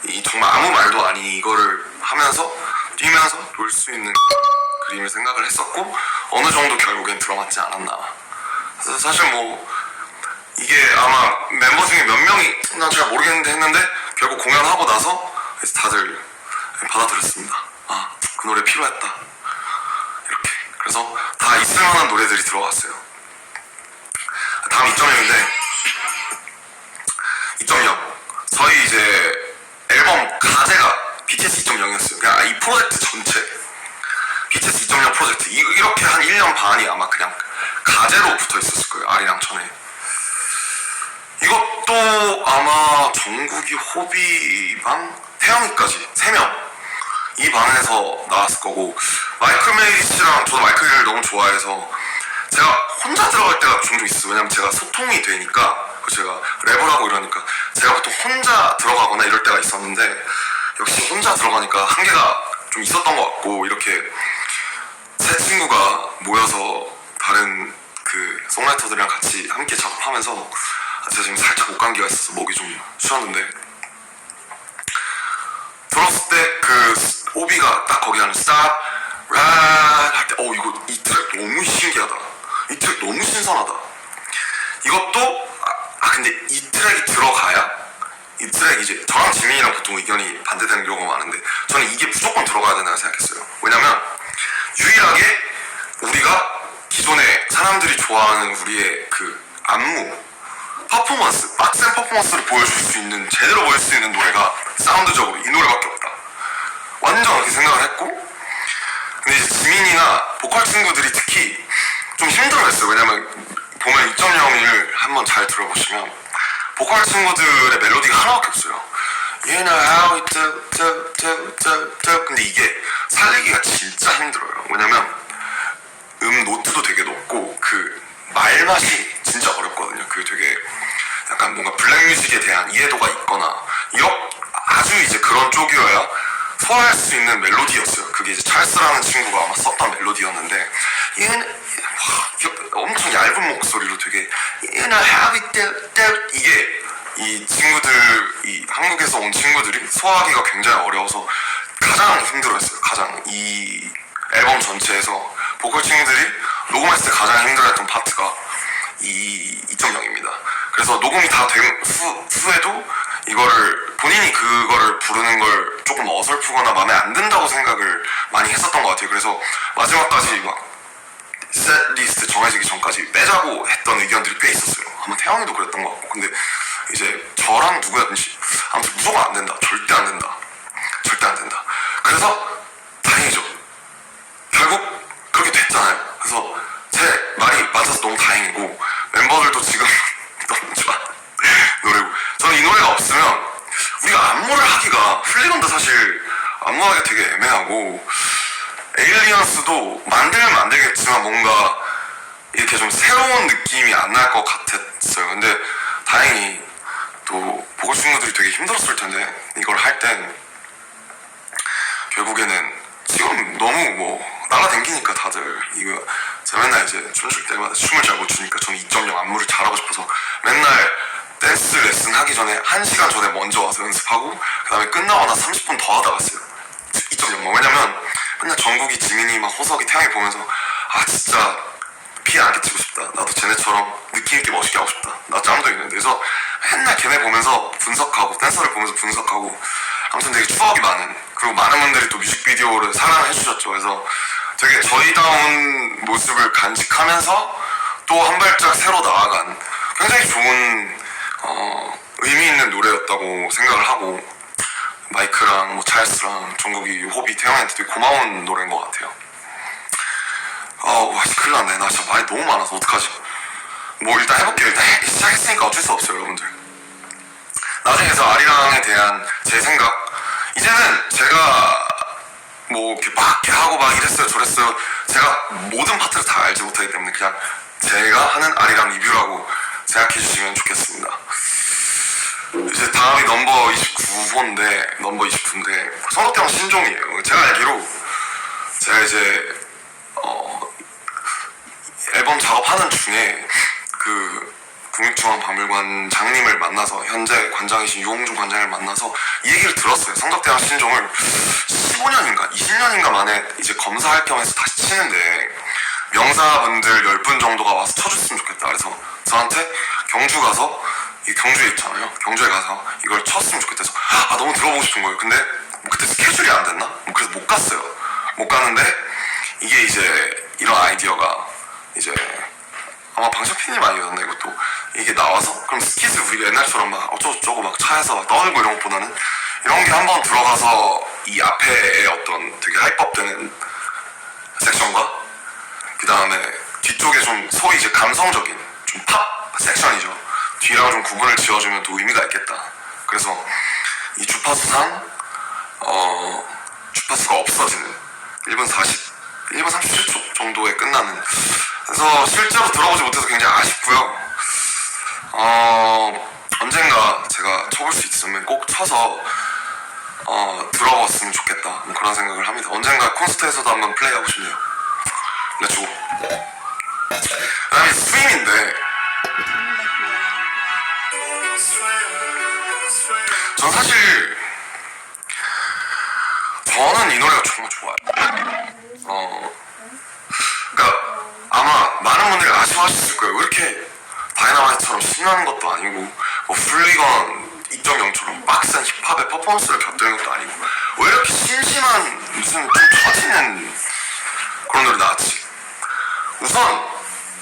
이 정말 아무 말도 아닌 이거를 하면서 뛰면서 놀 수 있는 그림을 생각을 했었고 어느 정도 결국엔 들어맞지 않았나. 그래서 사실 뭐 이게 아마 멤버 중에 몇 명이 난 잘 모르겠는데 했는데 결국 공연하고 나서 다들 받아들였습니다. 그 노래 필요했다 이렇게. 그래서 다 있을만한 노래들이 들어갔어요. 다음 2.0인데 2.0 저희 이제 앨범 가제가 BTS 2.0이었어요. 그냥 이 프로젝트 전체 BTS 2.0 프로젝트 이렇게 한 1년 반이 아마 그냥 가제로 붙어 있었을 거예요. 아리랑 전에. 이것도 아마 정국이, 호비방, 태영이까지 3명 이 방에서 나왔을 거고 마이클 메이씨랑 저도 마이클을 너무 좋아해서 제가 혼자 들어갈 때가 종종 있어요. 왜냐면 제가 소통이 되니까 제가 랩을 하고 이러니까 제가 보통 혼자 들어가거나 이럴 때가 있었는데 역시 혼자 들어가니까 한계가 좀 있었던 것 같고 이렇게 세 친구가 모여서 다른 그 송라이터들이랑 같이 함께 작업하면서 제가 지금 살짝 목감기가 있어서 목이 좀 쉬었는데 들었을 때 그 오비가 딱 거기 하는 Stop Right 할 때 이거 이 트랙 너무 신기하다. 이 트랙 너무 신선하다. 이것도 근데 이 트랙이 들어가야 이 트랙 이제 저랑 지민이랑 보통 의견이 반대되는 경우가 많은데 저는 이게 무조건 들어가야 된다고 생각했어요. 왜냐면 유일하게 우리가 기존에 사람들이 좋아하는 우리의 그 안무 퍼포먼스 빡센 퍼포먼스를 보여줄 수 있는 제대로 보일 수 있는 노래가 사운드적으로 이 노래밖에 없다 완전 그렇게 생각을 했고 근데 이제 지민이나 보컬 친구들이 특히 좀 힘들어했어요. 왜냐면 보면 2.0을 한번 잘 들어보시면 보컬 친구들의 멜로디가 하나밖에 없어요. You know how it do 근데 이게 살리기가 진짜 힘들어요. 왜냐면 노트도 되게 높고 그 말맛이 진짜 어렵거든요. 그 되게 약간 뭔가 블랙뮤직에 대한 이해도가 있거나 아주 이제 그런 쪽이어야 소화할 수 있는 멜로디였어요. 그게 이제 찰스라는 친구가 아마 썼던 멜로디였는데 얘는 엄청 얇은 목소리로 되게 You know how it do 이게 이 친구들 이 한국에서 온 친구들이 소화하기가 굉장히 어려워서 가장 힘들어했어요. 가장 이 앨범 전체에서 보컬 친구들이 녹음했을 때 가장 힘들어했던 파트가 이 2.0입니다. 그래서 녹음이 다 된 후에도 이거를 본인이 그거를 부르는 걸 조금 어설프거나 마음에 안 든다고 생각을 많이 했었던 것 같아요. 그래서 마지막까지 막 셋리스트 정해지기 전까지 빼자고 했던 의견들이 꽤 있었어요. 아마 태영이도 그랬던 것 같고 근데 이제 저랑 누구였는지 아무튼 무조건 안 된다. 절대 안 된다. 절대 안 된다. 그래서 다행이죠. 결국 그렇게 됐잖아요. 그래서 제 말이 맞아서 너무 다행이고 멤버들도 지금 너무 좋아 노래고 저는 이 노래가 없으면 우리가 안무를 하기가 플리건도 사실 안무하기가 되게 애매하고 에일리언스도 만들면 만들겠지만 뭔가 이렇게 좀 새로운 느낌이 안 날 것 같았어요. 근데 다행히 또 보컬 친구들이 되게 힘들었을 텐데 이걸 할 땐 결국에는 지금 너무 뭐 날라댕기니까 다들 이거 제가 맨날 이제 춤출 때마다 춤을 잘 못 추니까 저는 2.0 안무를 잘하고 싶어서 맨날 댄스 레슨 하기 전에 1시간 전에 먼저 와서 연습하고 그 다음에 끝나고 나서 30분 더 하다 갔어요. 2.0. 왜냐면 맨날 정국이, 지민이, 막 호석이, 태양이 보면서 아 진짜 피해 안 끼치고 싶다. 나도 쟤네처럼 느낌있게 멋있게 하고 싶다. 나 짬도 있는데. 그래서 맨날 걔네 보면서 분석하고 댄서를 보면서 분석하고 아무튼 되게 추억이 많은, 그리고 많은 분들이 또 뮤직비디오를 사랑해 주셨죠. 그래서 되게 저희다운 모습을 간직하면서 또 한 발짝 새로 나아간 굉장히 좋은 의미 있는 노래였다고 생각을 하고, 마이크랑 뭐 찰스랑 정국이, 호비, 태영이한테 되게 고마운 노래인 것 같아요. 와 큰일 났네. 나 진짜 말이 너무 많아서 어떡하지. 뭐 일단 해볼게요. 일단 시작했으니까 어쩔 수 없어요 여러분들. 나중에 서 아리랑에 대한 제 생각, 이제는 제가 뭐 이렇게 막 이렇게 하고 막 이랬어요 저랬어요, 제가 모든 파트를 다 알지 못하기 때문에 그냥 제가 하는 아리랑 리뷰라고 생각해 주시면 좋겠습니다. 이제 다음이 넘버 29인데 선호태형 신종이에요. 제가 알기로 제가 이제 앨범 작업하는 중에 그 국립중앙박물관장님을 만나서, 현재 관장이신 유홍준 관장을 만나서 이 얘기를 들었어요. 성덕대왕 신종을 15년인가 20년인가 만에 이제 검사할 겸 해서 다시 치는데 명사분들 10분 정도가 와서 쳐줬으면 좋겠다. 그래서 저한테 경주 가서, 이 경주에 있잖아요, 경주에 가서 이걸 쳤으면 좋겠다 해서 너무 들어보고 싶은 거예요. 근데 그때 스케줄이 안 됐나? 그래서 못 갔어요. 못 갔는데 이게 이제 이런 아이디어가 이제 아마 방청피님 아니었나 이것도, 이게 나와서 그럼 스킷을 우리가 옛날처럼 막 어쩌고저쩌고 막 차에서 막 떠들고 이런 것보다는 이런 게 한번 들어가서 이 앞에 어떤 되게 하이법되는 섹션과 그 다음에 뒤쪽에 좀 소위 이제 감성적인 좀 팝 섹션이죠, 뒤랑 좀 구분을 지어주면 또 의미가 있겠다. 그래서 이 주파수상 주파수가 없어지는 1분 37초 정도에 끝나는, 그래서 실제로 들어보지 못해서 굉장히 아쉽고요. 언젠가 제가 쳐볼 수 있으면 꼭 쳐서 들어봤으면 좋겠다, 뭐 그런 생각을 합니다. 언젠가 콘서트에서도 한번 플레이하고 싶네요. 렛츠고. 그 다음에 스윙인데, 전 사실 저는 이 노래가 정말 좋아요. 그러니까 아마 많은 분들이 아쉬워하셨을 거예요. 왜 이렇게 다이너마이트처럼 신나는 것도 아니고 뭐 플리건 2.0처럼 빡센 힙합의 퍼포먼스를 곁들이는 것도 아니고 왜 이렇게 심심한 무슨 좀 처지는 그런 노래 나왔지. 우선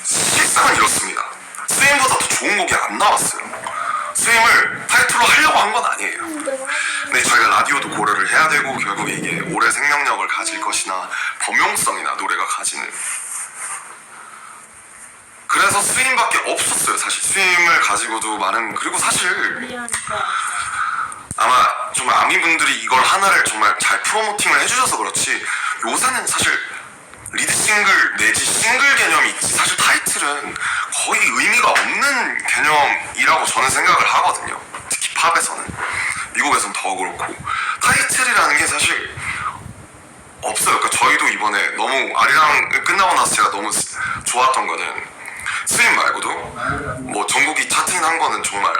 실상은 이렇습니다. 스윙보다 더 좋은 곡이 안 나왔어요. 스윙을 타이틀로 하려고 한 건 아니에요. 근데 저희가 라디오도 고려를 해야 되고 결국 이게 오래 생명력을 가질 것이나 범용성이나 노래가 가지는, 그래서 스윙밖에 없었어요. 사실 스윙을 가지고도 많은, 그리고 사실 아마 좀 아미분들이 이걸 하나를 정말 잘 프로모팅을 해주셔서 그렇지 요새는 사실 리드 싱글 내지 싱글 개념이 있지 사실 타이틀은 거의 의미가 없는 개념이라고 저는 생각을 하거든요. 특히 팝에서는, 미국에서는 더 그렇고 타이틀이라는 게 사실 없어요. 그러니까 저희도 이번에 너무 아리랑 끝나고 나서 제가 너무 좋았던 거는 스윙 말고도 뭐 전국이 차트인한 거는 정말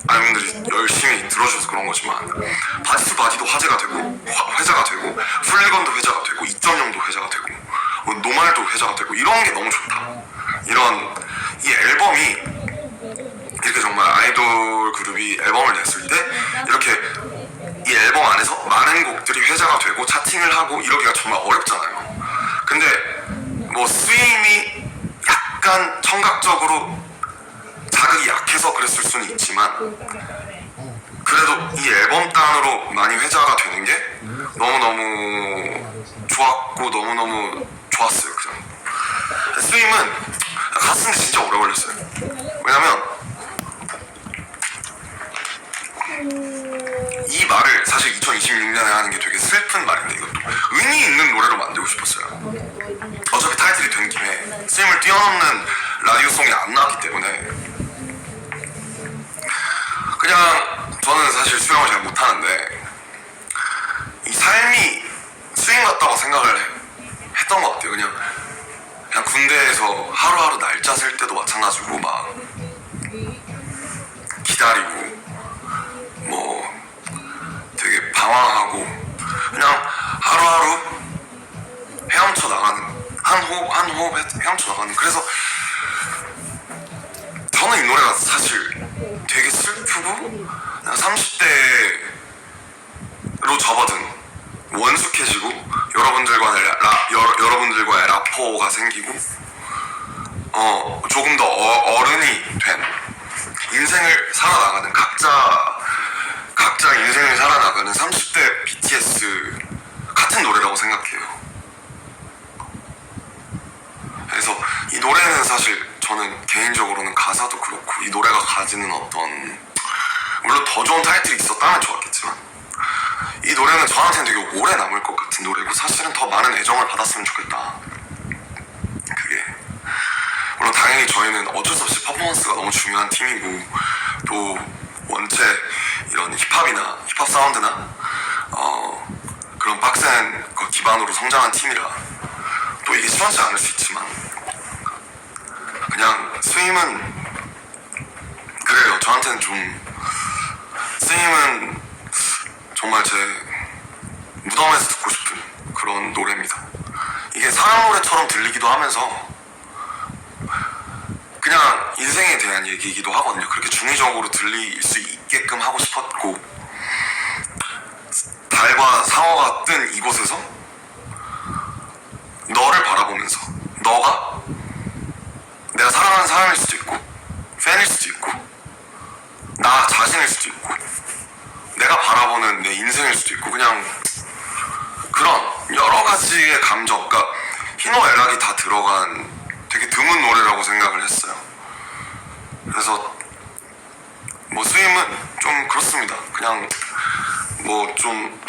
아이분들이 열심히 들어주셔서 그런 거지만 바디 투 바디도 화제가 되고 회자가 되고 플리건도 회자가 되고 2.0도 회자가 되고 뭐 노말도 회자가 되고 이런 게 너무 좋다. 이런 이 앨범이 이렇게 정말 아이돌 그룹이 앨범을 냈을 때 이렇게 이 앨범 안에서 많은 곡들이 회자가 되고 차팅을 하고 이러기가 정말 어렵잖아요. 근데 뭐 스윙이 약간 청각적으로 자극이 약해서 그랬을 수는 있지만 그래도 이 앨범 단으로 많이 회자가 되는 게 너무너무 좋았고 너무너무 좋았어요. 그냥 스윙은 갔는데 진짜 오래 걸렸어요. 왜냐면 이 말을 사실 2026년에 하는 게 되게 슬픈 말인데 이것도 의미 있는 노래로 만들고 싶었어요. 어차피 타이틀이 된 김에 스윙을 뛰어넘는 라디오송이 안 나왔기 때문에 그냥 저는 사실 수영을 잘 못하는데 이 삶이 스윙 같다고 들어가는. 그래서 저는 이 노래가 사실 되게 슬프고 그냥 30대로 접어든 원숙해지고 여러분들과의 라포가 생기고 조금 더 어른이 된 인생을 살아나가는 각자 인생을 살아나가는 30대 BTS 같은 노래라고 생각해요. 그래서 이 노래는 사실 저는 개인적으로는 가사도 그렇고 이 노래가 가지는 어떤, 물론 더 좋은 타이틀이 있었다면 좋았겠지만 이 노래는 저한테는 되게 오래 남을 것 같은 노래고 사실은 더 많은 애정을 받았으면 좋겠다. 그게 물론 당연히 저희는 어쩔 수 없이 퍼포먼스가 너무 중요한 팀이고 또 원체 이런 힙합 사운드나 그런 빡센 거 기반으로 성장한 팀이라 또 이게 심하지 않을 수 있지만 그냥 스윙은 그래요. 저한테는 좀 스윙은 정말 제 무덤에서 듣고 싶은 그런 노래입니다. 이게 사랑 노래처럼 들리기도 하면서 그냥 인생에 대한 얘기이기도 하거든요. 그렇게 중의적으로 들릴 수 있게끔 하고 싶었고 달과 상어가 뜬 이곳에서 너를 바라보면서 너가 내가 사랑하는 사람일 수도 있고 팬일 수도 있고 나 자신일 수도 있고 내가 바라보는 내 인생일 수도 있고 그냥 그런 여러 가지의 감정, 그러니까 희노애락이 다 들어간 되게 드문 노래라고 생각을 했어요. 그래서 뭐 스윙은 좀 그렇습니다. 그냥 뭐 좀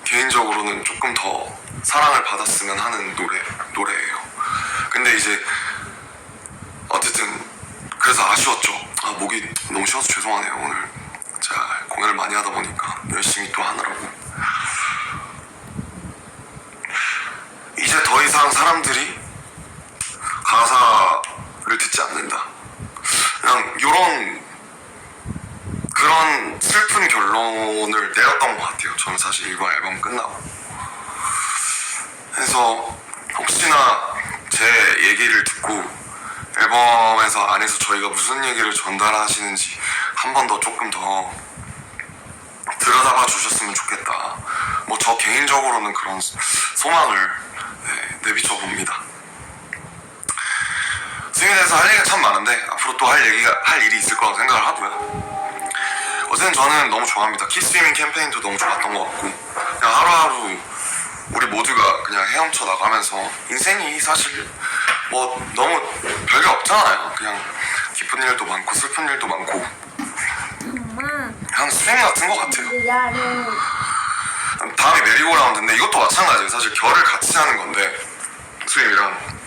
개인적으로는 조금 더 사랑을 받았으면 하는 노래예요. 근데 이제 어쨌든 그래서 아쉬웠죠. 목이 너무 쉬어서 죄송하네요. 오늘 제가 공연을 많이 하다 보니까 열심히 또 하느라고. 이제 더 이상 사람들이 가사를 듣지 않는다. 그냥 그런 슬픈 결론을 내렸던 것 같아요. 저는 사실 이번 앨범 끝나고. 그래서 혹시나 제 얘기를 듣고 앨범에서 안에서 저희가 무슨 얘기를 전달하시는지 한 번 더 조금 더 들여다봐 주셨으면 좋겠다. 뭐 저 개인적으로는 그런 소망을 내비쳐 봅니다. 스윙에 대해서 할 얘기가 참 많은데 앞으로 또 할 일이 있을 거라고 생각을 하고요. 어쨌든 저는 너무 좋아합니다. 킵스위밍 캠페인도 너무 좋았던 것 같고 그냥 하루하루 우리 모두가 그냥 헤엄쳐 나가면서 인생이 사실 뭐 너무 별게 없잖아요. 그냥 기쁜 일도 많고 슬픈 일도 많고 그냥 스윙 같은 것 같아요. 다음이 메리고라운드인데 이것도 마찬가지예요. 사실 결을 같이 하는 건데 스윙이랑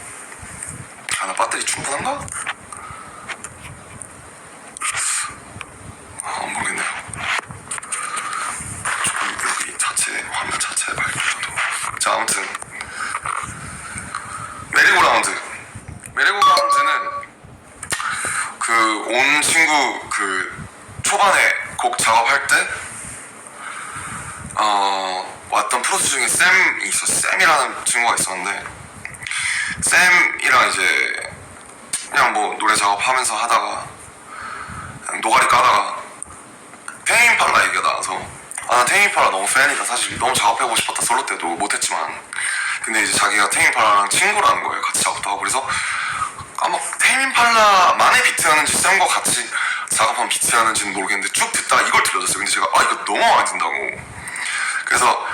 나 배터리 충분한가? 모르겠네요. 조금 여기 화면 자체 밝혀도. 자, 아무튼 메리고라운드는 그 온 친구 그 초반에 곡 작업할 때 왔던 프로듀서 중에 쌤이 있었어. 쌤이라는 친구가 있었는데 쌤이랑 이제 그냥 뭐 노래 작업하면서 하다가 그냥 노가리 까다가 테임임팔라 얘기가 나와서 나 테임임팔라 너무 팬이다. 사실 너무 작업해보고 싶었다. 솔로 때도 못했지만 근데 이제 자기가 테임임팔라랑 친구라는 거예요. 같이 작업도 하고. 그래서 아마 테임임팔라만의 비트였는지 쌤과 같이 작업한 비트였는지는 모르겠는데 쭉 듣다가 이걸 들려줬어요. 근데 제가 이거 너무 마음에 든다고. 그래서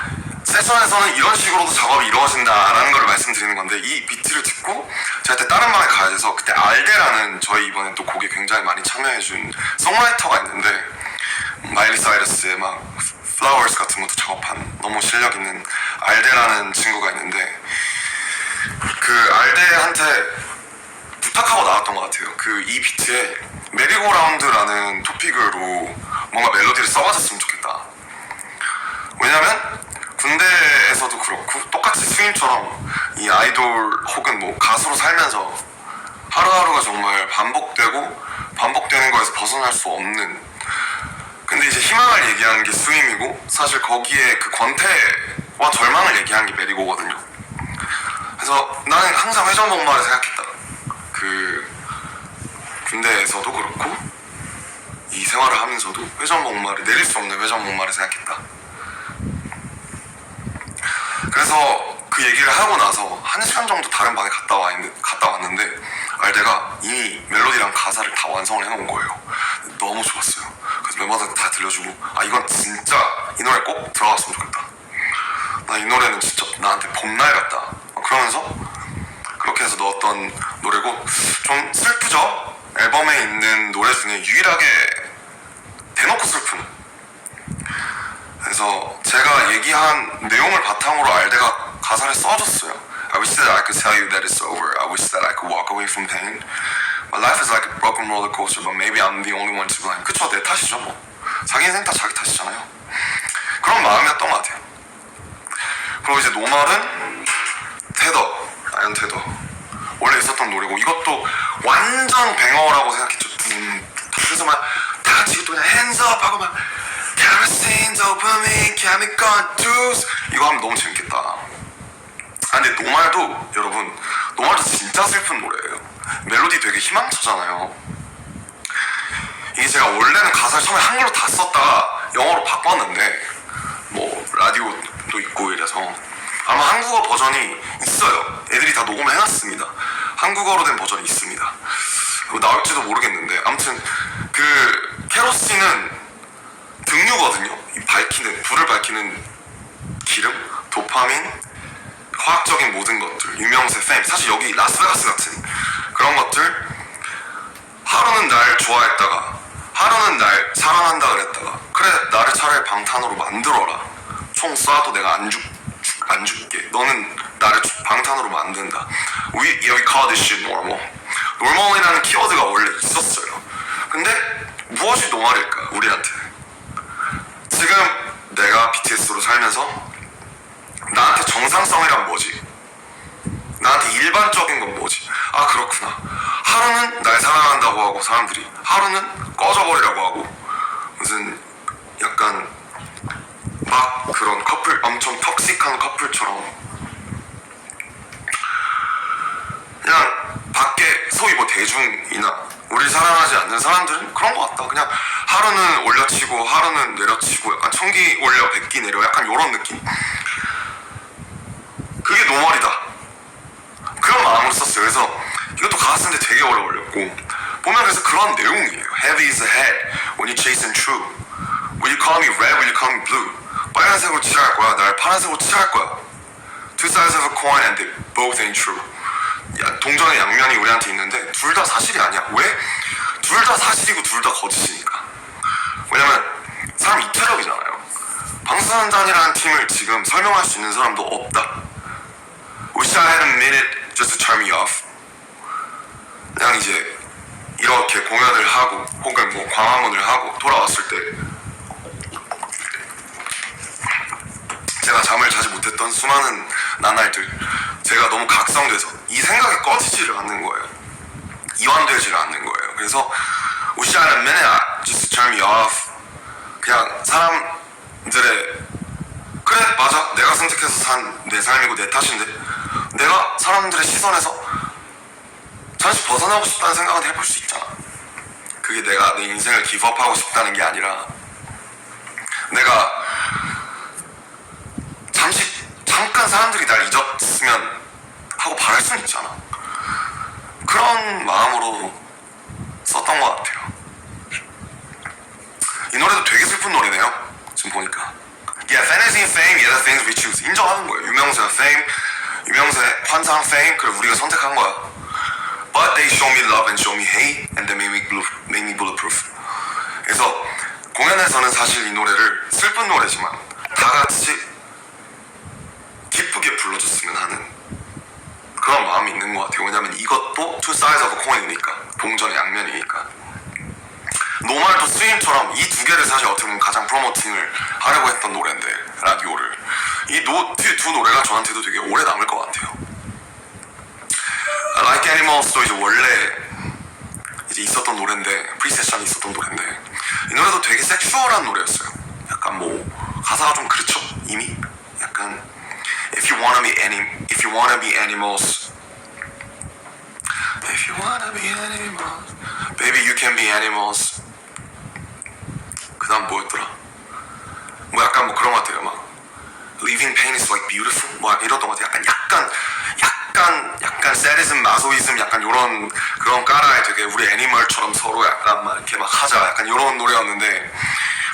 세션에서는 이런 식으로도 작업이 이루어진다라는 걸 말씀드리는 건데 이 비트를 듣고 제가 그때 다른 방에 가야 돼서 그때 알데라는 저희 이번에 또 곡에 굉장히 많이 참여해준 송라이터가 있는데 마일리 사이러스의 막 플라워스 같은 것도 작업한 너무 실력 있는 알데라는 친구가 있는데 그 알데한테 부탁하고 나왔던 것 같아요. 그 이 비트에 메리고라운드라는 토픽으로 뭔가 멜로디를 써가졌으면 좋겠다. 왜냐면 군대에서도 그렇고 똑같이 스윙처럼 이 아이돌 혹은 뭐 가수로 살면서 하루하루가 정말 반복되는 거에서 벗어날 수 없는, 근데 이제 희망을 얘기하는 게 스윙이고 사실 거기에 그 권태와 절망을 얘기하는 게 메리고거든요. 그래서 나는 항상 회전목마를 생각했다. 그 군대에서도 그렇고 이 생활을 하면서도 회전목마를 내릴 수 없는 회전목마를 생각했다. 그래서 그 얘기를 하고 나서 1시간 정도 다른 방에 갔다 왔는데 알대가 이미 멜로디랑 가사를 다 완성을 해놓은 거예요. 너무 좋았어요. 그래서 멤버들 다 들려주고 이건 진짜 이 노래 꼭 들어갔으면 좋겠다. 나 이 노래는 진짜 나한테 봄날 같다. 그러면서 그렇게 해서 넣었던 노래고 좀 슬프죠? 앨범에 있는 노래 중에 유일하게 대놓고 슬픈. 그래서 제가 얘기한 내용을 바탕으로 알대가 가사를 써줬어요. I wish that I could tell you that it's over. I wish that I could walk away from pain. My life is like a broken roller coaster, but maybe I'm the only one to blame. 그쵸, 내 탓이죠 뭐. 자기 인생 다 자기 탓이잖아요. 그런 마음이었던 것 같아요. 그리고 이제 노말은 테더, 라이언 테더 원래 있었던 노래고 이것도 완전 뱅어라고 생각했죠. 그래서 막 다 같이 또 그냥 hands up 하고 막 kerosene, dopamine, chemical juice 이거 하면 너무 재밌겠다. 근데 노말도 여러분, 노말도 진짜 슬픈 노래예요. 멜로디 되게 희망차잖아요. 이게 제가 원래는 가사를 처음에 한글로 다 썼다가 영어로 바꿨는데 뭐 라디오도 있고 이래서 아마 한국어 버전이 있어요. 애들이 다 녹음을 해놨습니다. 한국어로 된 버전이 있습니다. 나올지도 모르겠는데 아무튼 그 케로신은 등유거든요. 이 밝히는, 불을 밝히는 기름, 도파민, 화학적인 모든 것들, 유명세, 페임, 사실 여기 라스베가스 같은 그런 것들. 하루는 날 좋아했다가 하루는 날 사랑한다 그랬다가 그래 나를 차라리 방탄으로 만들어라. 총 쏴도 내가 안 죽게. 너는 나를 방탄으로 만든다. We call this shit normal. normal이라는 키워드가 원래 있었어요. 근데 무엇이 노말일까 우리한테? 지금 내가 BTS로 살면서 나한테 정상성이란 뭐지? 나한테 일반적인 건 뭐지? 아 그렇구나. 하루는 날 사랑한다고 하고 사람들이 하루는 꺼져버리라고 하고 무슨 약간 막 그런 커플 엄청 톡식한 커플처럼 그냥 밖에 소위 뭐 대중이나 우리 사랑하지 않는 사람들은 그런 것 같다. 그냥 하루는 올려치고 하루는 내려치고 약간 천기 올려 백기 내려 약간 요런 느낌. 그게 노멀이다. 그런 마음으로 썼어요. 그래서 이것도 가사 쓰는데 되게 오래 걸렸고 보면 그래서 그런 내용이에요. Heavy is the head when you chasing true. Will you call me red? Will you call me blue? 빨간색으로 칠할 거야. 날 파란색으로 칠할 거야. Two sides of a coin and they both ain't true. 동전의 양면이 우리한테 있는데 둘 다 사실이 아니야. 왜? 둘 다 사실이고 둘 다 거짓이니까. 왜냐면 사람 입체적이잖아요. 방탄소년단이라는 팀을 지금 설명할 수 있는 사람도 없다. Wish I had a minute just to turn me off. 그냥 이제 이렇게 공연을 하고 혹은 뭐 광화문을 하고 돌아왔을 때 제가 잠을 자지 못했던 수많은 나날들 제가 너무 각성돼서 이 생각이 꺼지지를 않는 거예요. 이완되지를 않는 거예요. 그래서 Wish I had a minute just to turn me off. 그냥 사람들의 그래 맞아 내가 선택해서 산 내 삶이고 내 탓인데 내가 사람들의 시선에서 잠시 벗어나고 싶다는 생각은 해볼 수 있잖아. 그게 내가 내 인생을 기브업하고 싶다는 게 아니라 내가 잠깐 사람들이 날 잊었으면 하고 바랄 수는 있잖아. 그런 마음으로 썼던 것 같아요. 이 노래도 되게 슬픈 노래네요. 지금 보니까 Yeah, fantasy and fame, yeah, the things we choose. 인정하는 거예요. 유명세, fame, 유명세, 환상, fame, 그래 우리가 선택한 거야. But they show me love and show me hate, and they make me bulletproof. 그래서 공연에서는 사실 이 노래를 슬픈 노래지만 다 같이 기쁘게 불러줬으면 하는 그런 마음이 있는 것 같아요. 왜냐면 이것도 two sides of a coin이니까 동전의 양면이니까. 노말도 스윙처럼 이 두 개를 사실 어떻게 보면 가장 프로모팅을 하려고 했던 노래인데 라디오를 이 두 노래가 저한테도 되게 오래 남을 것 같아요. Like Animals도 이제 원래 이제 있었던 노래인데 프리세션이 있었던 노래인데 이 노래도 되게 섹슈얼한 노래였어요. 약간 뭐 가사가 좀 그렇죠 이미 약간 If you wanna be animal animals. If you wanna be animals, baby you can be animals. 그 다음 뭐였더라? 뭐 약간 뭐 그런 것 같아요. 막 Living pain is like beautiful 뭐 이랬던 것 같아요. 약간 sadism, 마소이즘 약간 요런 그런 까라에 되게 우리 애니멀처럼 서로 약간 막 이렇게 막 하자 약간 요런 노래였는데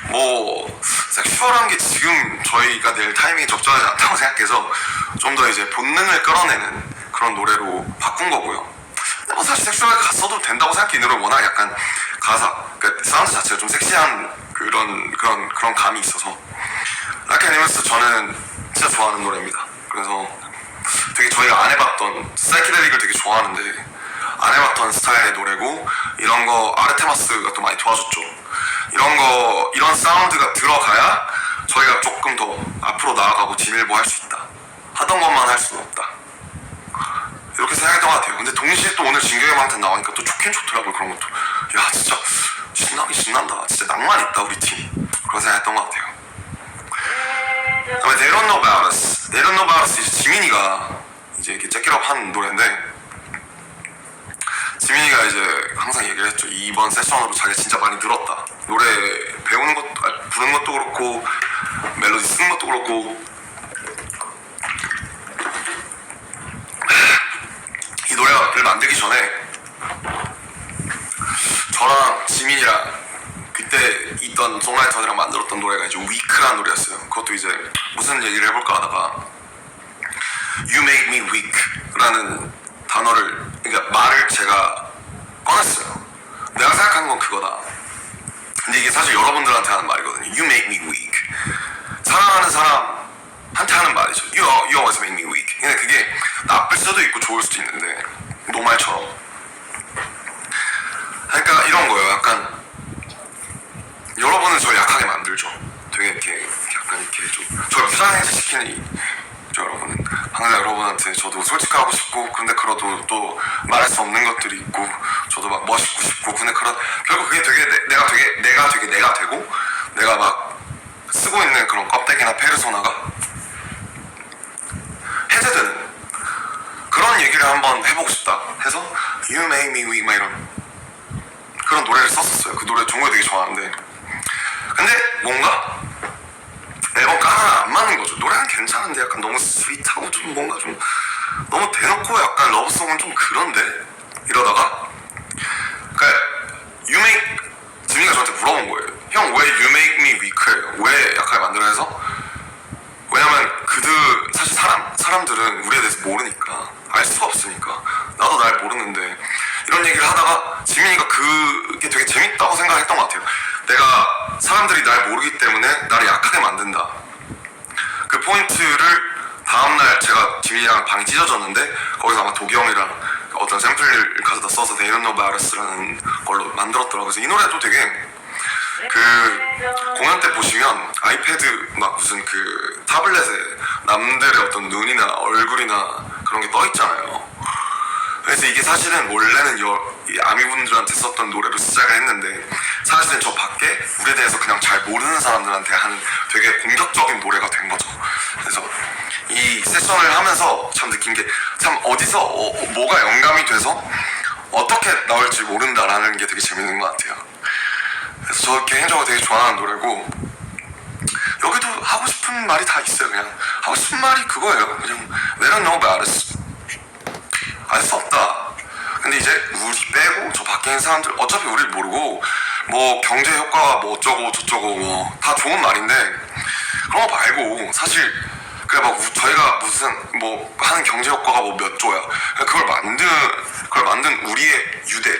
뭐 섹슈얼한 게 지금 저희가 낼 타이밍이 적절하지 않다고 생각해서 좀 더 이제 본능을 끌어내는 그런 노래로 바꾼 거고요. 근데 뭐 사실 섹슈얼하게 갔어도 된다고 생각해. 이 노래 워낙 약간 가사, 그러니까 사운드 자체가 좀 섹시한 그런 감이 있어서 Like Animals 저는 진짜 좋아하는 노래입니다. 그래서 되게 저희가 안 해봤던 사이키델릭을 되게 좋아하는데 안 해봤던 스타일의 노래고 이런 거 아르테마스가 또 많이 도와줬죠. 이런 사운드가 들어가야 저희가 조금 더 앞으로 나아가고 진일보할 수 있다. 하던 것만 할 수는 없다. 이렇게 생각했던 것 같아요. 근데 동시에 또 오늘 진격의 방탄 나오니까 또 좋긴 좋더라고요. 그런 것도 야 진짜 신나긴 신난다. 진짜 낭만 있다 우리 팀. 그런 생각했던 것 같아요. 그다음에 They Don't Know About Us. They Don't Know About Us 이제 지민이가 이제 이렇게 째끼라고 하는 노래인데 지민이가 이제 항상 얘기를 했죠. 이번 세션으로 자기가 진짜 많이 늘었다. 노래 배우는 것도 부르는 것도 그렇고 멜로디 쓰는 것도 그렇고 이 노래를 만들기 전에 저랑 지민이랑 그때 있던 송라이터들이랑 만들었던 노래가 이제 위크라는 노래였어요. 그것도 이제 무슨 얘기를 해볼까 하다가 You make me weak 라는 단어를, 그러니까 말을 제가 꺼냈어요. 내가 생각하는 건 그거다. 근데 이게 사실 여러분들한테 하는 말이거든요. You make me weak. 사랑하는 사람한테 하는 말이죠. You always make me weak. 근데 그게 나쁠 수도 있고 좋을 수도 있는데 노말처럼. 그러니까 이런 거예요. 약간 여러분은 저를 약하게 만들죠. 되게 이렇게 약간 이렇게 좀 저를 부장해시키는 여러분은 항상 여러분한테 저도 솔직하고 싶고 근데 그래도 또 말할 수 없는 것들이 있고 저도 막 멋있고 싶고 근데 결국 그게 되게 내가 되고 내가 막 쓰고 있는 그런 껍데기나 페르소나가 해제되는 그런 얘기를 한번 해보고 싶다 해서 You make me weak 막 이런 그런 노래를 썼었어요. 그 노래 정말 되게 좋아하는데 근데 뭔가 앨범 가사랑 안 맞는 거죠. 노래는 괜찮은데 약간 너무 스윗하고 좀 뭔가 좀 너무 대놓고 약간 러브송은 좀 그런데 이러다가 그러니까 지민이가 저한테 물어본 거예요. 형 왜 You make me weak해요? 왜 약하게 만들어 해서 왜냐면 사실 사람들은 우리에 대해서 모르니까 알 수가 없으니까 나도 날 모르는데 이런 얘기를 하다가 지민이가 그게 되게 재밌다고 생각했던 것 같아요. 내가 사람들이 날 모르기 때문에 나를 약하게 만든다. 그 포인트를 다음날 제가 지민이랑 방이 찢어졌는데 거기서 아마 도기 형이랑 어떤 샘플을 가져다 써서 They Don't Know About Us라는 걸로 만들었더라고요. 그래서 이 노래도 되게 그 공연 때 보시면 아이패드 막 무슨 그 타블렛에 남들의 어떤 눈이나 얼굴이나 그런 게 떠 있잖아요. 그래서 이게 사실은 원래는 이 아미분들한테 썼던 노래로 시작을 했는데 사실은 저 밖에 우리에 대해서 그냥 잘 모르는 사람들한테 하는 되게 공격적인 노래가 된 거죠. 그래서 이 세션을 하면서 참 느낀 게 참 어디서 뭐가 영감이 돼서 어떻게 나올지 모른다라는 게 되게 재밌는 것 같아요. 그래서 저 개인적으로 되게 좋아하는 노래고 여기도 하고 싶은 말이 다 있어요. 그냥 하고 싶은 말이 그거예요. 그냥 They don't know about us. 알 수 없다. 근데 이제 우리 빼고 저 밖에 있는 사람들 어차피 우리를 모르고 뭐 경제 효과가 뭐 어쩌고 저쩌고 뭐 다 좋은 말인데 그런 거 말고 사실 그래 막 저희가 무슨 뭐 하는 경제 효과가 뭐 몇 조야. 그걸 만든 우리의 유대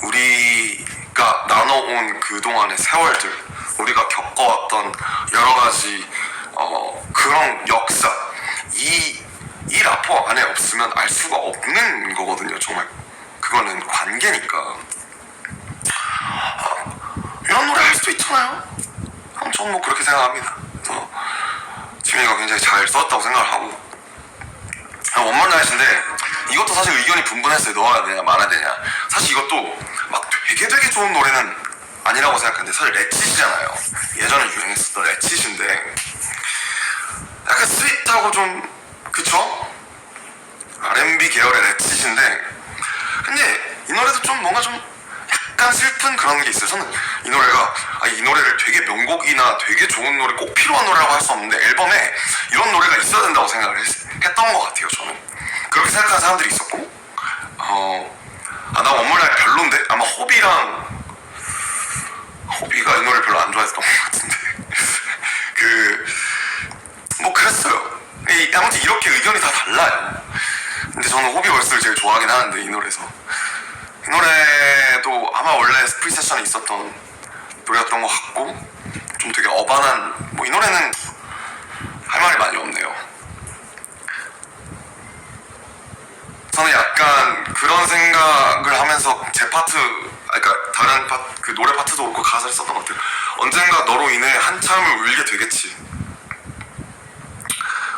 우리가 나눠온 그동안의 세월들 우리가 겪어왔던 여러 가지 그런 역사 이 라퍼 안에 없으면 알 수가 없는 거거든요. 정말 그거는 관계니까 이런 노래 할 수도 있잖아요. 전 뭐 그렇게 생각합니다. 그래서 지민이가 굉장히 잘 썼다고 생각을 하고 원만 나이스인데 이것도 사실 의견이 분분했어요. 넣어야 되냐 말아야 되냐. 사실 이것도 막 되게 좋은 노래는 아니라고 생각하는데 사실 레치시잖아요. 예전에 유행했었던 레치시인데 약간 스윗하고 좀 그쵸? 좋은 노래, 꼭 필요한 노래라고 할 수 없는데 앨범에 이런 노래가 있어야 된다고 생각을 했던 것 같아요. 저는 그렇게 생각하는 사람들이 있었고, 나 원몰라이프 별론데? 아마 호비가 이 노래 별로 안 좋아했던 것 같은데 뭐 그랬어요. 아무튼 이렇게 의견이 다 달라요. 근데 저는 호비 벌스를 제일 좋아하긴 하는데, 이 노래에서 이 노래도 아마 원래 스프리 세션에 있었던 노래였던 것 같고, 좀 되게 어반한, 뭐 이 노래는 할 말이 많이 없네요. 저는 약간 그런 생각을 하면서 제 파트, 그러니까 다른 파트, 그 노래 파트도 그렇고 가사를 썼던 것 같아요. 언젠가 너로 인해 한참을 울게 되겠지.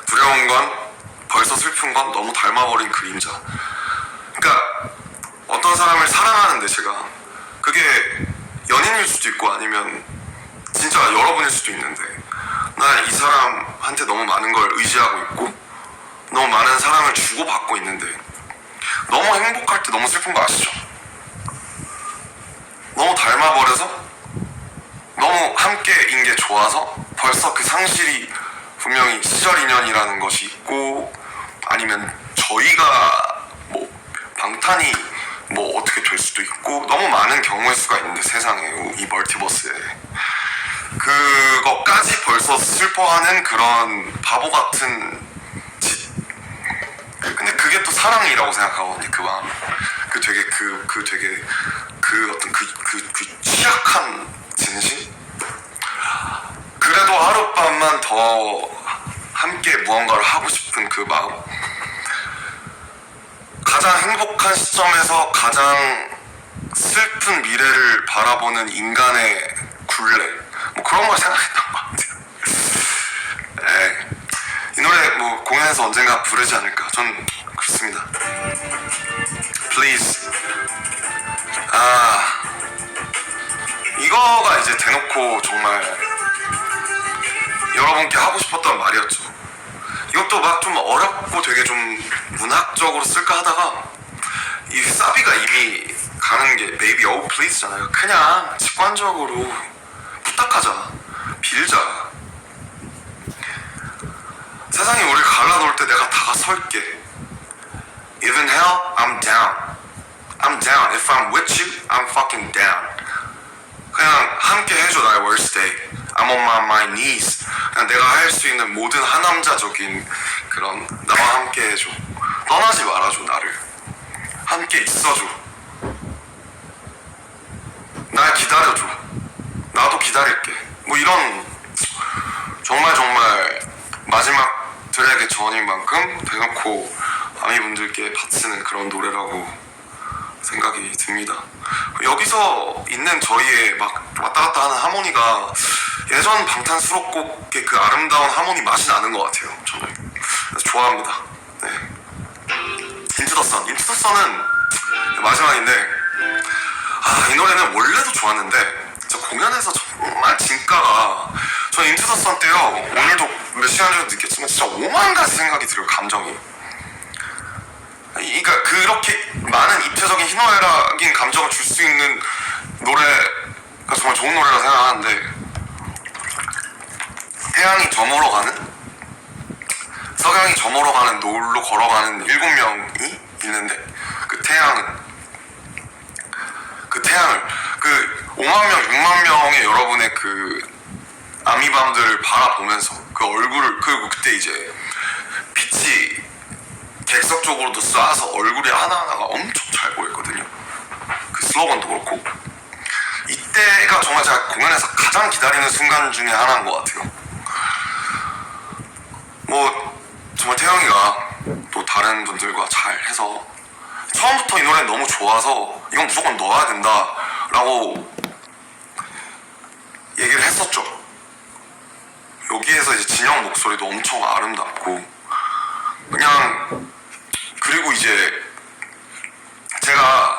두려운 건, 벌써 슬픈 건 너무 닮아버린 그림자. 그러니까 어떤 사람을 사랑하는데 제가, 그게 연인일 수도 있고 아니면 진짜 여러분일 수도 있는데, 나 이 사람한테 너무 많은 걸 의지하고 있고 너무 많은 사랑을 주고받고 있는데, 너무 행복할 때 너무 슬픈 거 아시죠? 너무 닮아버려서, 너무 함께인 게 좋아서 벌써 그 상실이 분명히 시절 인연이라는 것이 있고, 아니면 저희가 뭐 방탄이 뭐 어떻게 될 수도 있고, 너무 많은 경우일 수가 있는데 세상에, 이 멀티버스에 그것까지 벌써 슬퍼하는 그런 바보 같은 짓. 근데 그게 또 사랑이라고 생각하거든요. 그 마음, 그 어떤 그 취약한 진심. 그래도 하룻밤만 더 함께 무언가를 하고 싶은 그 마음. 가장 행복한 시점에서 가장 슬픈 미래를 바라보는 인간의 굴레, 뭐 그런 걸 생각했던 것 같아요. 이 노래 뭐 공연에서 언젠가 부르지 않을까, 전 그렇습니다. Please. 이거가 이제 대놓고 정말 여러분께 하고 싶었던 말이었죠. 이것도 막 좀 어렵고 되게 좀 문학적으로 쓸까 하다가, 이 사비가 이미 가는 게 Baby Oh Please잖아요. 그냥 직관적으로 부탁하자, 빌자. 세상이 우리를 갈라놓을 때 내가 다가설게. Even hell, I'm down. I'm down. If I'm with you, I'm fucking down. 그냥 함께 해줘, 나의 worst day. I'm on my knees. 그냥 내가 할 수 있는 모든 하남자적인 그런, 나와 함께 해줘. 떠나지 말아줘, 나를. 함께 있어줘. 날 기다려줘. 나도 기다릴게. 뭐 이런, 정말 마지막 드랙의 전인 만큼 대놓고 아미분들께 바치는 그런 노래라고 생각이 듭니다. 여기서 있는 저희의 막 왔다 갔다 하는 하모니가 예전 방탄 수록곡의 그 아름다운 하모니 맛이 나는 것 같아요. 저는 그래서 좋아합니다. 네. 인투 더 선. 인투 더 선은 마지막인데, 이 노래는 원래도 좋았는데 진짜 공연에서 정말 진가가, 저 인투 더 선 때요, 오늘도 몇 시간 전에 느꼈지만 진짜 오만 가지 생각이 들어요. 감정이. 그러니까 그렇게 많은 입체적인 희노애락인 감정을 줄 수 있는 노래가 정말 좋은 노래라 생각하는데, 태양이 저물어 가는, 석양이 저물어 가는 노을로 걸어가는 7명이 있는데, 그 태양을 그 5만 명, 6만 명의 여러분의 그 아미밤들을 바라보면서 그 얼굴을, 그리고 그때 이제 빛이 객석 쪽으로도 쏴서 얼굴이 하나하나가 엄청 잘 보였거든요. 그 슬로건도 그렇고. 이때가 정말 제가 공연에서 가장 기다리는 순간 중에 하나인 것 같아요. 뭐 정말 태영이가 또 다른 분들과 잘 해서, 처음부터 이 노래는 너무 좋아서 이건 무조건 넣어야 된다 라고 얘기를 했었죠. 여기에서 이제 진영 목소리도 엄청 아름답고, 그냥, 그리고 이제 제가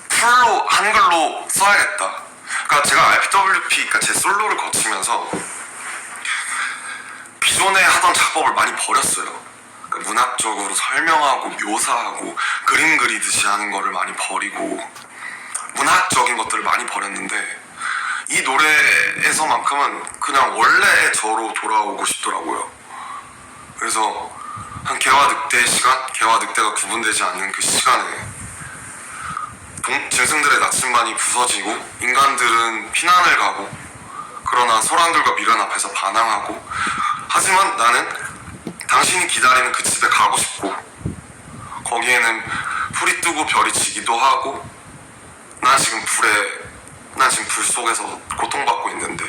풀로 한글로 써야겠다. 그러니까 제가 RPWP, 그러니까 제 솔로를 거치면서 기존에 하던 작법을 많이 버렸어요. 그러니까 문학적으로 설명하고 묘사하고 그림 그리듯이 하는 거를 많이 버리고 문학적인 것들을 많이 버렸는데, 이 노래에서만큼은 그냥 원래의 저로 돌아오고 싶더라고요. 그래서 한 개와 늑대의 시간, 개와 늑대가 구분되지 않는 그 시간에 짐승들의 나침반이 부서지고 인간들은 피난을 가고 그러나 소란들과 미련 앞에서 반항하고 하지만 나는 당신이 기다리는 그 집에 가고 싶고 거기에는 불이 뜨고 별이 지기도 하고 난 지금 불 속에서 고통받고 있는데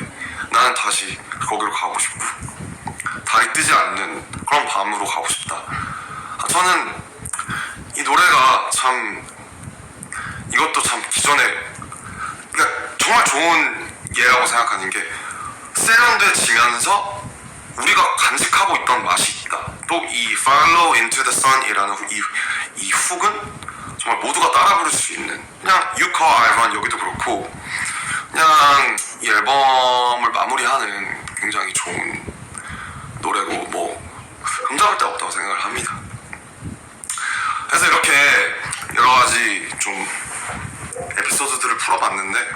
나는 다시 거기로 가고 싶고 달이 뜨지 않는 그런 밤으로 가고 싶다. 저는 이 노래가 참 이것도 참 기존에 그러니까 정말 좋은 예라고 생각하는 게 세련돼지면서 우리가 간직하고 있던 맛이 있다. 또 이 Follow Into the Sun이라는 이 훅은 정말 모두가 따라 부를 수 있는 그냥 You Call I Run 여기도 그렇고 그냥 이 앨범을 마무리하는 굉장히 좋은 노래고 뭐 흠잡을 데 없다고 생각을 합니다. 그래서 이렇게 여러 가지 좀 에피소드들을 풀어봤는데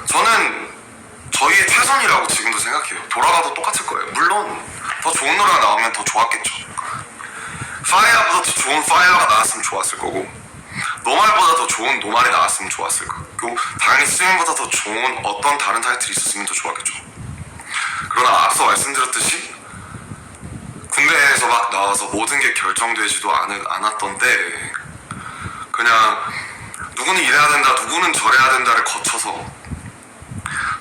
저는 저희의 최선이라고 지금도 생각해요. 돌아가도 똑같을 거예요. 물론 더 좋은 노래가 나오면 더 좋았겠죠. 파이어보다 더 좋은 파이어가 나왔으면 좋았을 거고 노말보다 더 좋은 노말이 나왔으면 좋았을 거고 당연히 스윙보다 더 좋은 어떤 다른 타이틀이 있었으면 더 좋았겠죠. 그러나 앞서 말씀드렸듯이 군대에서 막 나와서 모든 게 결정되지도 않았던 때 그냥 누구는 이래야 된다 누구는 저래야 된다를 거쳐서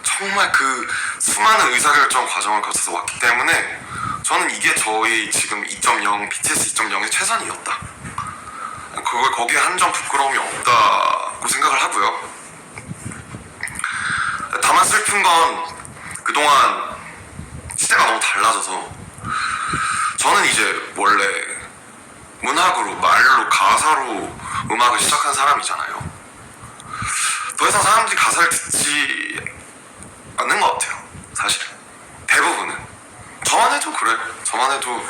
정말 그 수많은 의사결정 과정을 거쳐서 왔기 때문에 저는 이게 저희 지금 2.0 BTS 2.0의 최선이었다. 그걸 거기에 한 점 부끄러움이 없다고 생각을 하고요. 다만 슬픈 건 그동안 시대가 너무 달라져서 저는 이제 원래 문학으로 말로 가사로 음악을 시작한 사람이잖아요. 더 이상 사람들이 가사를 듣지 않는 것 같아요. 사실 대부분은 저만 해도 그래요. 저만 해도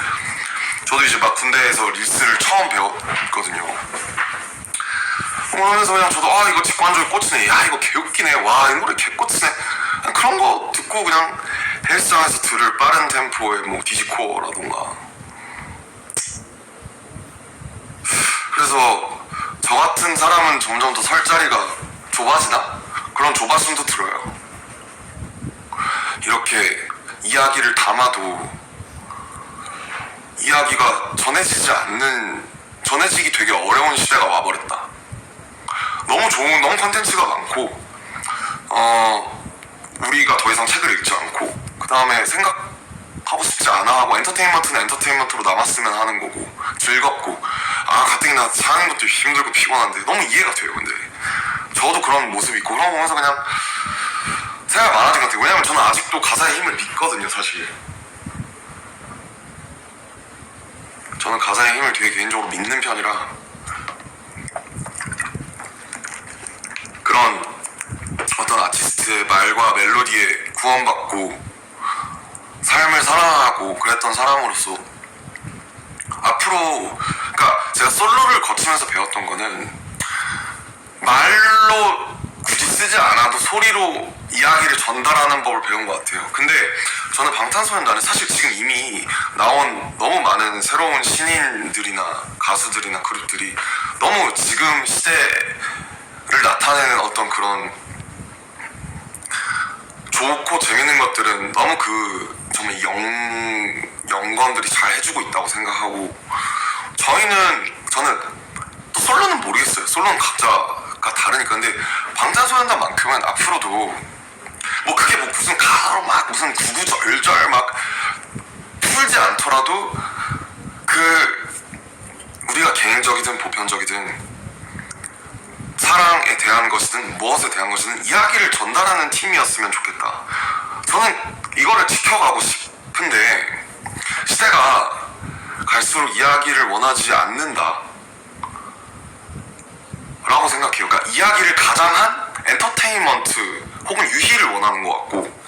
저도 이제 막 군대에서 릴스를 처음 배웠거든요. 그러면서 그냥 저도 이거 직관적으로 꽂히네. 야 이거 개웃기네. 와 이 노래 개꽂히네. 그런 거 듣고 그냥 헬스장에서 들을 빠른 템포의 뭐 디지코어라던가 그래서 저 같은 사람은 점점 더 설 자리가 좁아지나? 그런 조바심도 들어요. 이렇게 이야기를 담아도 이야기가 전해지기 되게 어려운 시대가 와버렸다. 너무 좋은 컨텐츠가 많고 우리가 더 이상 책을 읽지 않고 그 다음에 생각하고 싶지 않아 하고 엔터테인먼트는 엔터테인먼트로 남았으면 하는 거고 즐겁고 가뜩이나 사는 것도 힘들고 피곤한데 너무 이해가 돼요. 근데 저도 그런 모습이 있고 그런 거 보면서 그냥 생각이 많아진 것 같아요. 왜냐면 저는 아직도 가사의 힘을 믿거든요. 사실 저는 가사의 힘을 되게 개인적으로 믿는 편이라 그런 어떤 아티스트의 말과 멜로디에 구원받고 삶을 살아가고 그랬던 사람으로서 앞으로 그러니까 제가 솔로를 거치면서 배웠던 거는 말로 굳이 쓰지 않아도 소리로 이야기를 전달하는 법을 배운 것 같아요. 근데 저는 방탄소년단은 사실 지금 이미 나온 너무 많은 새로운 신인들이나 가수들이나 그룹들이 너무 지금 시대를 나타내는 어떤 그런 좋고 재밌는 것들은 너무 정말 영건들이 잘 해주고 있다고 생각하고 저는 또 솔로는 모르겠어요. 솔로는 각자가 다르니까. 근데 방탄소년단만큼은 앞으로도 뭐 그게 뭐 무슨 가사로 막 무슨 구구절절 막 풀지 않더라도 우리가 개인적이든 보편적이든 사랑에 대한 것이든 무엇에 대한 것이든 이야기를 전달하는 팀이었으면 좋겠다. 저는 이거를 지켜가고 싶은데 시대가 갈수록 이야기를 원하지 않는다 라고 생각해요. 그러니까 이야기를 가장한 엔터테인먼트 혹은 유희를 원하는 것 같고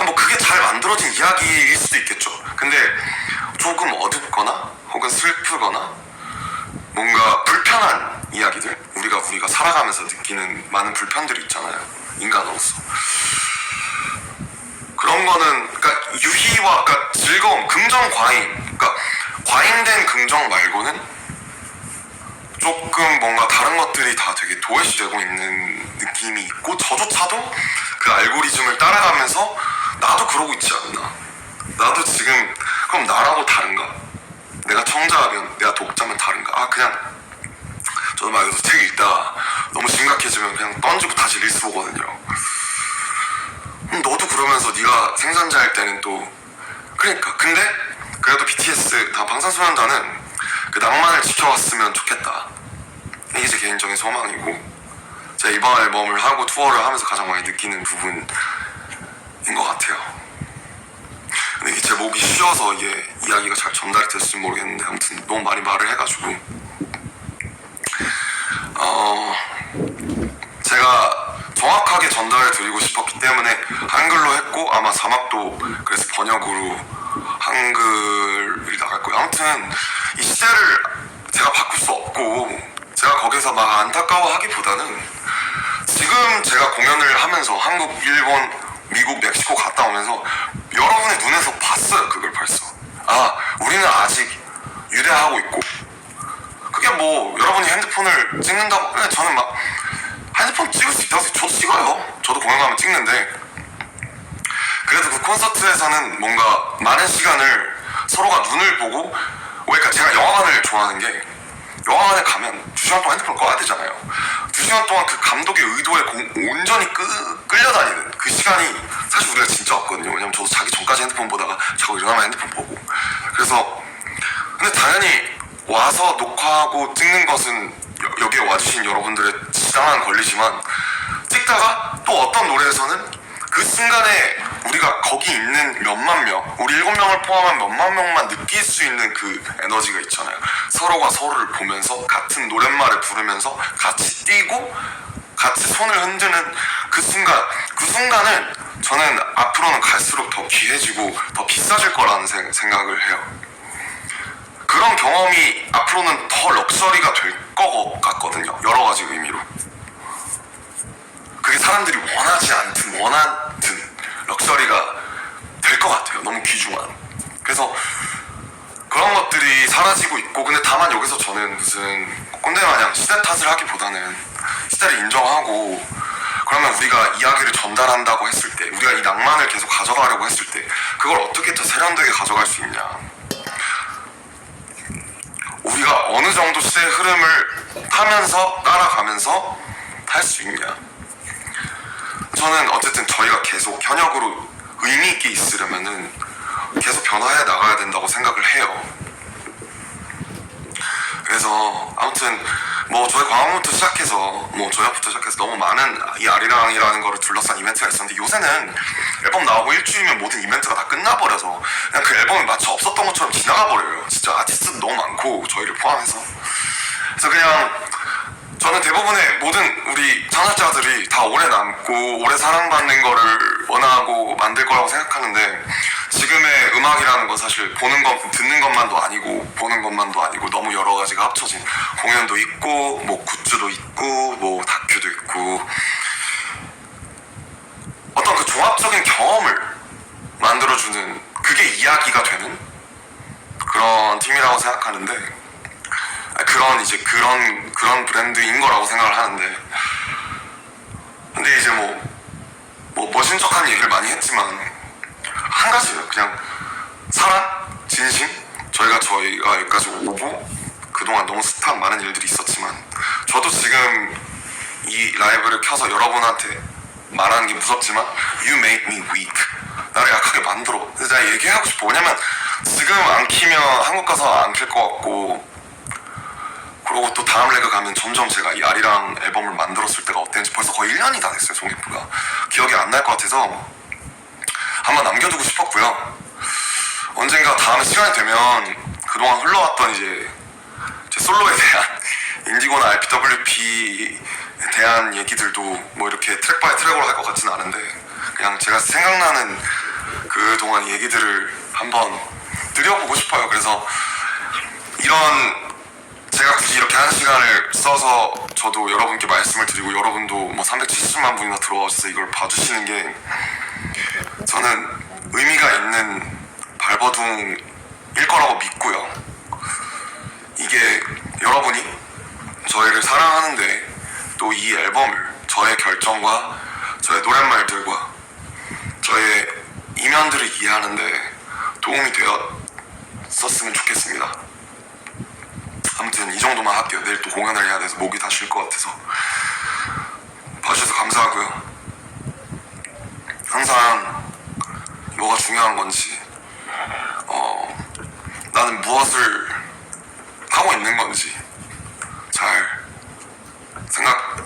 뭐 그게 잘 만들어진 이야기일 수도 있겠죠. 근데 조금 어둡거나 혹은 슬프거나 뭔가 불편한 이야기들 우리가 살아가면서 느끼는 많은 불편들이 있잖아요. 인간으로서. 그런 거는 그러니까 유희와 그러니까 즐거움, 긍정 과잉, 그러니까 과잉된 긍정 말고는 조금 뭔가 다른 것들이 다 되게 도외시되고 있는 느낌이 있고, 저조차도 그 알고리즘을 따라가면서 나도 그러고 있지 않나, 나도 지금 그럼 나라고 다른가, 내가 청자면 내가 독자면 다른가, 아 그냥 저도 막 여기서 책 읽다가 너무 심각해지면 그냥 던지고 다시 릴스 보거든요. 너도 그러면서 네가 생산자일 때는 또 그러니까. 근데 그래도 BTS 다 방탄소년단은 그 낭만을 지켜왔으면 좋겠다, 이게 제 개인적인 소망이고, 제가 이번 앨범을 하고 투어를 하면서 가장 많이 느끼는 부분인 것 같아요. 근데 이게 제 목이 쉬어서 이게 이야기가 잘 전달이 됐을지 모르겠는데, 아무튼 너무 많이 말을 해가지고 제가 정확하게 전달을 드리고 싶었기 때문에 한글로 했고, 아마 자막도 그래서 번역으로 한글이 나갈 거예요. 아무튼 이 시대를 제가 바꿀 수 없고, 제가 거기서 막 안타까워하기보다는 지금 제가 공연을 하면서 한국, 일본, 미국, 멕시코 갔다 오면서 여러분의 눈에서 봤어요. 그걸 벌써. 아, 우리는 아직 유대하고 있고, 그게 뭐 여러분이 핸드폰을 찍는다고, 그냥 저는 막 핸드폰 찍을 수 있다고 해서 저도 찍어요. 저도 공연 가면 찍는데, 그래도 그 콘서트에서는 뭔가 많은 시간을 서로가 눈을 보고, 그러니까 제가 영화관을 좋아하는 게, 영화관에 가면 2시간 동안 핸드폰을 꺼야 되잖아요. 2시간 동안 그 감독의 의도에 온전히 끌려다니는 그 시간이 사실 우리가 진짜 없거든요. 왜냐면 저도 자기 전까지 핸드폰 보다가 자고 일어나면 핸드폰 보고. 그래서 근데 당연히 와서 녹화하고 찍는 것은 여기에 와주신 여러분들의 지당한 권리지만, 찍다가 또 어떤 노래에서는 그 순간에 우리가 거기 있는 몇만 명, 우리 7명을 포함한 몇만 명만 느낄 수 있는 그 에너지가 있잖아요. 서로가 서로를 보면서 같은 노랫말을 부르면서 같이 뛰고 같이 손을 흔드는 그 순간은 저는 앞으로는 갈수록 더 귀해지고 더 비싸질 거라는 생각을 해요. 그런 경험이 앞으로는 더 럭셔리가 될 것 같거든요. 여러 가지 의미로. 그게 사람들이 원하지 않든 원하든 럭셔리가 될 것 같아요. 너무 귀중한. 그래서 그런 것들이 사라지고 있고, 근데 다만 여기서 저는 무슨 꼰대 마냥 시대 탓을 하기보다는 시대를 인정하고, 그러면 우리가 이야기를 전달한다고 했을 때, 우리가 이 낭만을 계속 가져가려고 했을 때 그걸 어떻게 더 세련되게 가져갈 수 있냐, 우리가 어느 정도 시대의 흐름을 타면서 따라가면서 할 수 있냐. 저는 어쨌든 저희가 계속 현역으로 의미 있게 있으려면은 계속 변화해 나가야 된다고 생각을 해요. 그래서 아무튼 뭐 저희 광화문부터 시작해서 뭐 저녁부터 시작해서 너무 많은 이 아리랑이라는 거를 둘러싼 이벤트가 있었는데, 요새는 앨범 나오고 일주일이면 모든 이벤트가 다 끝나버려서 그냥 그 앨범이 마치 없었던 것처럼 지나가 버려요. 진짜 아티스트도 너무 많고 저희를 포함해서. 그래서 그냥 저는 대부분의 모든 우리 창작자들이 다 오래 남고 오래 사랑받는 거를 원하고 만들 거라고 생각하는데, 지금의 음악이라는 건 사실 보는 것, 듣는 것만도 아니고 보는 것만도 아니고 너무 여러 가지가 합쳐진, 공연도 있고 뭐 굿즈도 있고 뭐 다큐도 있고, 어떤 그 종합적인 경험을 만들어주는, 그게 이야기가 되는 그런 팀이라고 생각하는데, 그런 브랜드인 거라고 생각을 하는데, 근데 이제 뭐 머신척한 얘기를 많이 했지만 한 가지예요. 그냥 사랑, 진심. 저희가 여기까지 오고 그동안 너무 숱한 많은 일들이 있었지만, 저도 지금 이 라이브를 켜서 여러분한테 말하는 게 무섭지만 You made me weak, 나를 약하게 만들어. 근데 내가 얘기하고 싶어. 왜냐면 지금 안 키면 한국 가서 안 킬 것 같고, 그리고 또 다음 레그 가면 점점 제가 이 아리랑 앨범을 만들었을 때가 어땠는지 벌써 거의 1년이 다 됐어요. 송기프가 기억이 안 날 것 같아서 한번 남겨두고 싶었고요. 언젠가 다음에 시간이 되면 그동안 흘러왔던 이제 제 솔로에 대한 인디고나 RPWP에 대한 얘기들도 뭐 이렇게 트랙 바이 트랙으로 할 것 같지는 않은데, 그냥 제가 생각나는 그동안 얘기들을 한번 드려보고 싶어요. 그래서 이런, 제가 굳이 이렇게 한 시간을 써서 저도 여러분께 말씀을 드리고 여러분도 뭐 370만 분이나 들어와주셔서 이걸 봐주시는 게 저는 의미가 있는 발버둥일 거라고 믿고요. 이게 여러분이 저희를 사랑하는데 또 이 앨범을 저의 결정과 저의 노랫말들과 저의 이면들을 이해하는데 도움이 되었었으면 좋겠습니다. 아무튼 이 정도만 할게요. 내일 또 공연을 해야 돼서 목이 다 쉴 것 같아서. 봐주셔서 감사하고요. 항상 뭐가 중요한 건지 나는 무엇을 하고 있는 건지 잘 생각